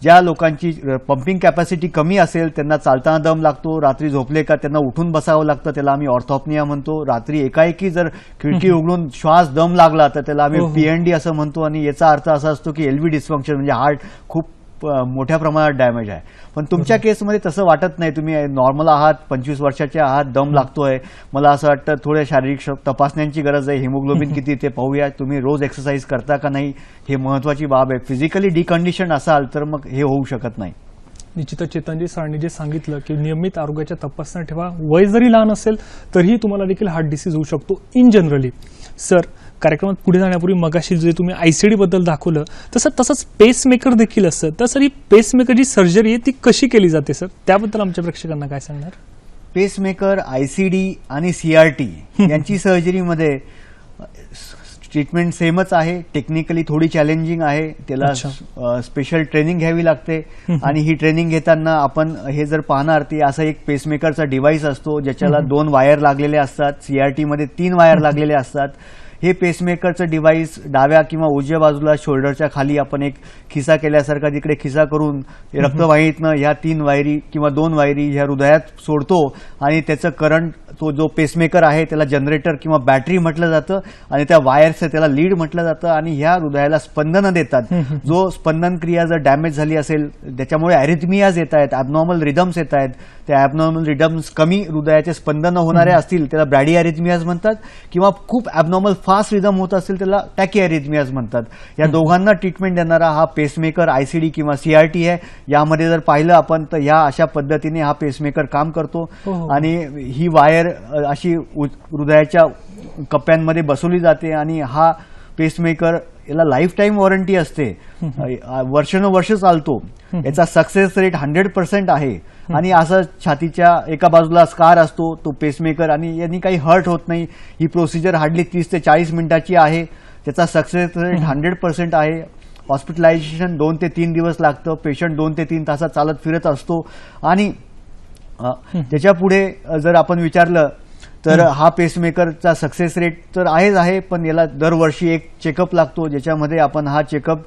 ज्या लोकांची पंपिंग कॅपॅसिटी कमी असेल त्यांना चालताना दम लागतो, रात्री झोपले का त्यांना उठून बसावं लागतं, त्याला आम्ही ऑर्थोपनिया म्हणतो. रात्री एकाएकी जर खिडकी उघडून श्वास दम लागला तर त्याला आम्ही PND असं म्हणतो. आणि याचा अर्थ असा असतो की LV डिस्फंक्शन म्हणजे हार्ट खूप मोठ्या प्रमाणात डॅमेज आहे. पण तुमच्या केसमध्ये तसं वाटत नाही. तुम्ही नॉर्मल आहात, 25 वर्षाचे आहात, दम लागतोय, मला असं वाटतं थोड्या शारीरिक तपासण्यांची गरज आहे, हिमोग्लोबिन किती ते पाहूया, तुम्ही रोज एक्सरसाइज करता का नाही, हे महत्वाची बाब आहे. फिजिकली डिकंडिशन असाल तर मग हे होऊ शकत नाही. निश्चितच चेतनजी सरांनी जे सांगितलं की नियमित आरोग्याच्या तपासण्या ठेवा, वय जरी लहान असेल तरीही तुम्हाला देखील हार्ट डिसीज होऊ शकतो इन जनरली. सर, कार्यक्रमात पुढे जाण्यापूर्वी मगाशी जे तुम्ही आयसीडी बद्दल दाखवलं तसंच पेसमेकर देखील असतं, तर सर ही पेसमेकर जी सर्जरी आहे ती कशी केली जाते सर, त्याबद्दल आमच्या प्रेक्षकांना काय सांगणार? पेसमेकर, आयसीडी आणि सीआरटी यांची सर्जरीमध्ये ट्रीटमेंट सेमच आहे. टेक्निकली थोडी चॅलेंजिंग आहे, त्याला स्पेशल ट्रेनिंग घ्यावी लागते. आणि ही ट्रेनिंग घेताना आपण हे जर पाहणार ती असा एक पेसमेकरचा डिव्हाइस असतो ज्याच्याला 2 वायर लागलेले असतात. सीआरटी मध्ये 3 वायर लागलेले असतात. हे पेसमेकरचं डिव्हाइस डाव्या किंवा उजव्या बाजूला शोल्डरच्या खाली आपण एक खिसा केल्यासारखा तिकडे खिसा करून रक्तवाहिनीतनं ह्या 3 वायरी किंवा 2 वायरी ह्या हृदयात सोडतो आणि त्याचं करंट, तो जो पेसमेकर आहे त्याला जनरेटर किंवा बॅटरी म्हटलं जातं आणि त्या वायर्स त्याला लीड म्हटलं जातं आणि ह्या हृदयाला स्पंदनं देतात. जो स्पंदन क्रिया जर डॅमेज झाली असेल त्याच्यामुळे अरिथमियाज येत आहेत, ॲबनॉर्मल रिदम्स येत आहेत. त्या ॲबनॉर्मल रिदम्स कमी हृदयाचे स्पंदनं होणारे असतील त्याला ब्रॅडी अरिथमियाज म्हणतात, किंवा खूप ॲबनॉर्मल फास्ट रिदम होत असेल त्याला टॅकी अरिथमियाज म्हणतात. या दोघांना ट्रीटमेंट देणारा हा पेसमेकर आयसीडी किंवा सीआरटी आहे. यामध्ये जर पाहिलं आपण तर ह्या अशा पद्धतीने हा पेसमेकर काम करतो आणि ही वायर अशी हृदयाच्या कप्प्यांमध्ये बसवली जाते आणि हा पेसमेकर याला लाईफ टाईम वॉरंटी असते, वर्षानुवर्ष चालतो. याचा सक्सेस रेट 100% आहे. आणि असं छातीच्या एका बाजूला स्कार असतो तो पेसमेकर आणि यांनी काही हर्ट होत नाही. ही प्रोसिजर हार्डली 30 ते 40 मिनिटाची आहे. त्याचा सक्सेस रेट 100% आहे. हॉस्पिटलायझेशन 2 ते 3 दिवस लागतं. पेशंट 2 ते 3 तासात चालत फिरत असतो. आणि त्याच्या पुढे जर आपण विचारलं तर हा पेसमेकरचा सक्सेस रेट तर आहे, पण याला दरवर्षी एक चेकअप लागतो ज्याच्यामध्ये आपण हा चेकअप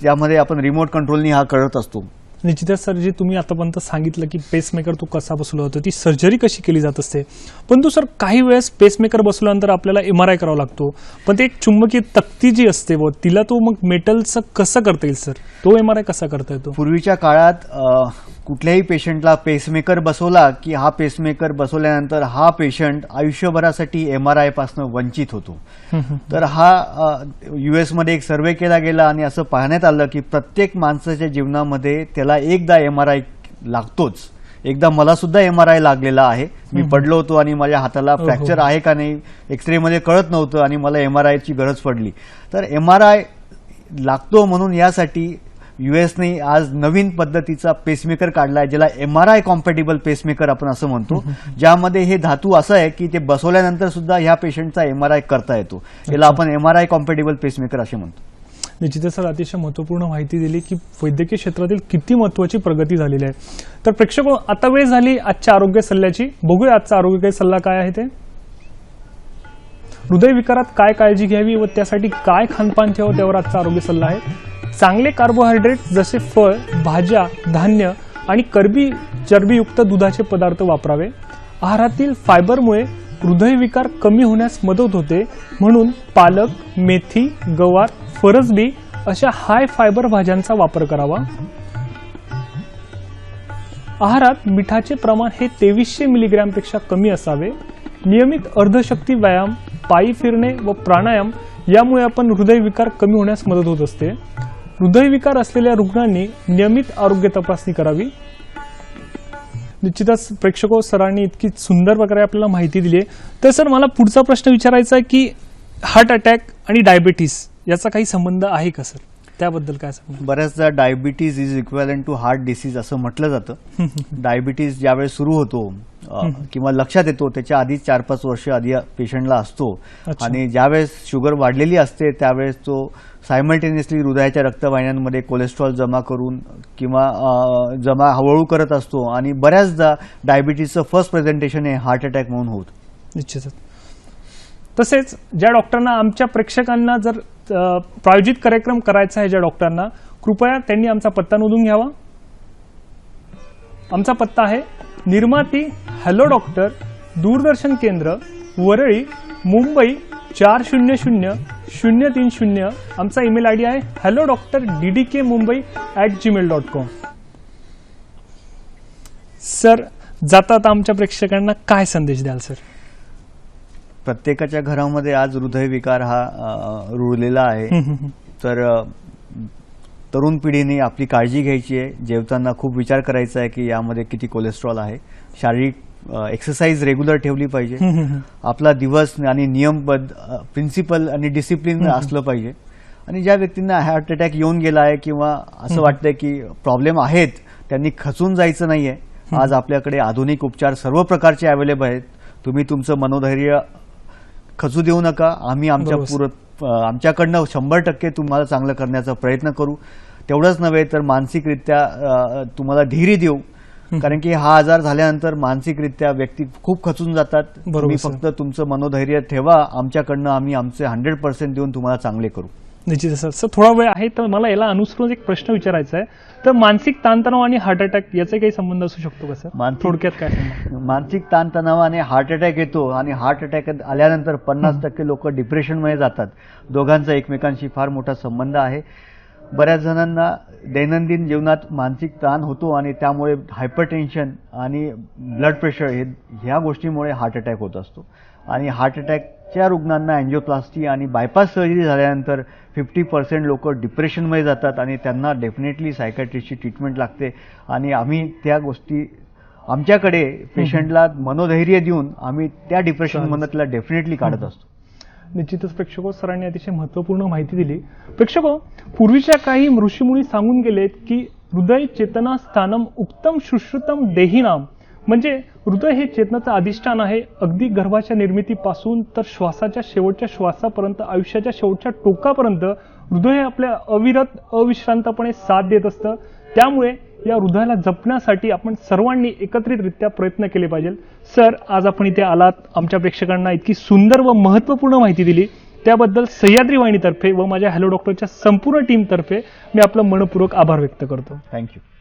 त्यामध्ये आपण रिमोट कंट्रोलनी हा करत असतो. निश्चितच सर, जे तुम्ही आतापर्यंत सांगितलं की पेसमेकर तो कसा बसवला होता, ती सर्जरी कशी केली जात असते, परंतु सर काही वेळेस पेसमेकर बसवल्यानंतर आपल्याला MRI करावा लागतो, पण ते एक चुंबकीय तक्ती जी असते तिला तो मग मेटलचं कसं करता येईल सर, तो MRI कसा करता येतो? पूर्वीच्या काळात कुठल्याही पेशंटला पेसमेकर बसवला की हा पेसमेकर बसवल्यानंतर हा पेशंट आयुष्यभरासाठी MRI पासून वंचित होतो. तर हा US मध्ये एक सर्वे केला गेला आणि असं पाहण्यात आलं की प्रत्येक माणसाच्या जीवनामध्ये त्याला एकदा MRI लागतोच. एकदा मला सुद्धा MRI लागलेला आहे. मी पडलो होतो आणि माझ्या हाताला फ्रॅक्चर आहे का नाही एक्सरे मध्ये कळत नव्हतं आणि मला MRI ची गरज पडली. तर MRI लागतो म्हणून यासाठी युएसने आज नवीन पद्धतीचा पेसमेकर काढलाय ज्याला MRI कॉम्पॅटिबल पेसमेकर आपण असं म्हणतो, ज्यामध्ये हे धातू असं आहे की ते बसवल्यानंतर सुद्धा ह्या पेशंटचा MRI करता येतो. याला आपण MRI कॉम्पॅटिबल पेसमेकर असे म्हणतो. निश्चितच सर, अतिशय महत्त्वपूर्ण माहिती दिली की वैद्यकीय क्षेत्रातील किती महत्त्वाची प्रगती झालेली आहे. तर प्रेक्षक, आता वेळ झाली आजच्या आरोग्य सल्ल्याची. बघूया आजचा आरोग्य सल्ला काय आहे ते. हृदयविकारात काय काळजी घ्यावी व त्यासाठी काय खानपान ठेवावं त्यावर आजचा आरोग्य सल्ला आहे. चांगले कार्बोहायड्रेट जसे फळ, भाज्या, धान्य आणि चरबीयुक्त दुधाचे पदार्थ वापरावे. आहारातील फायबरमुळे हृदयविकार कमी होण्यास मदत होते, म्हणून पालक, मेथी, गवार, फरसबी अशा हाय फायबर भाज्यांचा वापर करावा. आहारात मिठाचे प्रमाण हे 2300 मिलीग्रॅम पेक्षा कमी असावे. नियमित अर्धशक्ती व्यायाम, पायी फिरणे व प्राणायाम यामुळे आपण हृदयविकार कमी होण्यास मदत होत असते. हृदयविकार असलेल्या रुग्णांनी नियमित आरोग्य तपासणी करावी. निश्चितच प्रेक्षको, सरांनी इतकी सुंदर प्रकारे आपल्याला माहिती दिली आहे. तर सर, मला पुढचा प्रश्न विचारायचा आहे की हार्ट अटॅक आणि डायबिटीस याचा काही संबंध आहे का सर, त्याबद्दल काय सांगणार? बऱ्याचदा diabetes is equivalent to heart disease असं म्हटलं जातं. डायबिटीज ज्यावेळेस सुरू होतो किंवा लक्षात येतो त्याच्या आधी 4-5 वर्ष आधी पेशंटला असतो आणि ज्यावेळेस शुगर वाढलेली असते त्यावेळेस तो सायमल्टेनियसली हृदयाच्या रक्तवाहिन्यांमध्ये कोलेस्ट्रॉल जमा करून किंवा जमा हळूहळू करत असतो आणि बऱ्याचदा डायबिटीजचं फर्स्ट प्रेझेंटेशन हे हार्ट अटॅक म्हणून होतं. निश्चितच. तसेच ज्या डॉक्टरांना आमच्या प्रेक्षकांना जर प्रायोजित कार्यक्रम करायचा आहे, ज्या डॉक्टरांना, कृपया त्यांनी आमचा पत्ता नोंदून घ्यावा. आमचा पत्ता आहे निर्माती हॅलो डॉक्टर, दूरदर्शन केंद्र, वरळी, मुंबई 400000 030. आमचा ईमेल आयडी आहे hellodrddkmumbai@gmail.com. सर, जाता आता आमच्या प्रेक्षकांना काय संदेश द्याल सर? प्रत्येकाच्या घरामध्ये आज हृदयविकार हा रुळलेला आहे. तर तरुण पिढीने आपली काळजी घ्यायची आहे. जेवताना खूप विचार करायचा आहे की यामध्ये किती कोलेस्ट्रॉल आहे. शारीरिक एक्सरसाइज रेग्युलर ठेवली पाहिजे. आपला दिवस आणि नियमबद्ध प्रिन्सिपल आणि डिसिप्लिन असलं पाहिजे. आणि ज्या व्यक्तींना हार्ट अटॅक येऊन गेला आहे किंवा असं वाटतंय की प्रॉब्लेम आहेत, त्यांनी खचून जायचं नाहीये. आज आपल्याकडे आधुनिक उपचार सर्व प्रकारचे अवेलेबल आहेत. तुम्ही तुमचं मनोधैर्य खचू देऊ नका. आम्ही आमच्याकडनं 100% तुम्हाला चांगलं करण्याचा प्रयत्न करू. तेवढंच नव्हे तर मानसिकरित्या तुम्हाला धीर देऊ. कारण की हा आजार झाल्यानंतर मानसिकरित्या व्यक्ती खूप खचून जातात. तुम्ही फक्त तुमचं मनोधैर्य ठेवा. आमच्याकडनं आम्ही आमचे 100% देऊन तुम्हाला चांगले करू. निश्चित सर. सर, थोडा वेळ आहे तर मला याला अनुसरून एक प्रश्न विचारायचा आहे. तर मानसिक ताणतणाव आणि हार्ट अटॅक याचा काही संबंध असू शकतो का सर? थोडक्यात काय संबंध? मानसिक ताणतणावाने हार्ट अटॅक येतो आणि हार्ट अटॅक आल्यानंतर 50% लोक डिप्रेशनमध्ये जातात. दोघांचा एकमेकांशी फार मोठा संबंध आहे. बऱ्याच जणांना दैनंदिन जीवनात मानसिक ताण होतो आणि त्यामुळे हायपरटेन्शन आणि ब्लड प्रेशर ह्या गोष्टीमुळे हार्ट अटॅक होत असतो. आणि हार्ट अटॅकच्या रुग्णांना अँजिओप्लास्टी आणि बायपास सर्जरी झाल्यानंतर 50% लोक डिप्रेशनमध्ये जातात आणि त्यांना डेफिनेटली सायकॅट्रिस्टची ट्रीटमेंट लागते. आणि आम्ही त्या गोष्टी आमच्याकडे पेशंटला मनोधैर्य देऊन आम्ही त्या डिप्रेशनमधून त्याला डेफिनेटली काढत असतो. निश्चितच प्रेक्षको, सरांनी अतिशय महत्त्वपूर्ण माहिती दिली. प्रेक्षको, पूर्वीच्या काही ऋषीमुनी सांगून गेलेत की हृदय चेतना स्थानम उक्तम सुश्रुतम देहिनाम, म्हणजे हृदय हे चेतनाचं अधिष्ठान आहे. अगदी गर्भाच्या निर्मितीपासून तर श्वासाच्या शेवटच्या श्वासापर्यंत, आयुष्याच्या शेवटच्या टोकापर्यंत हृदय हे आपल्या अविरत अविश्रांतपणे साथ देत असतं. त्यामुळे या हृदयाला जपण्यासाठी आपण सर्वांनी एकत्रितरित्या प्रयत्न केले पाहिजे. सर, आज आपण इथे आलात, आमच्या प्रेक्षकांना इतकी सुंदर व महत्त्वपूर्ण माहिती दिली, त्याबद्दल सह्याद्री वाहिनीतर्फे व माझ्या हॅलो डॉक्टरच्या संपूर्ण टीमतर्फे मी आपलं मनपूर्वक आभार व्यक्त करतो. थँक्यू.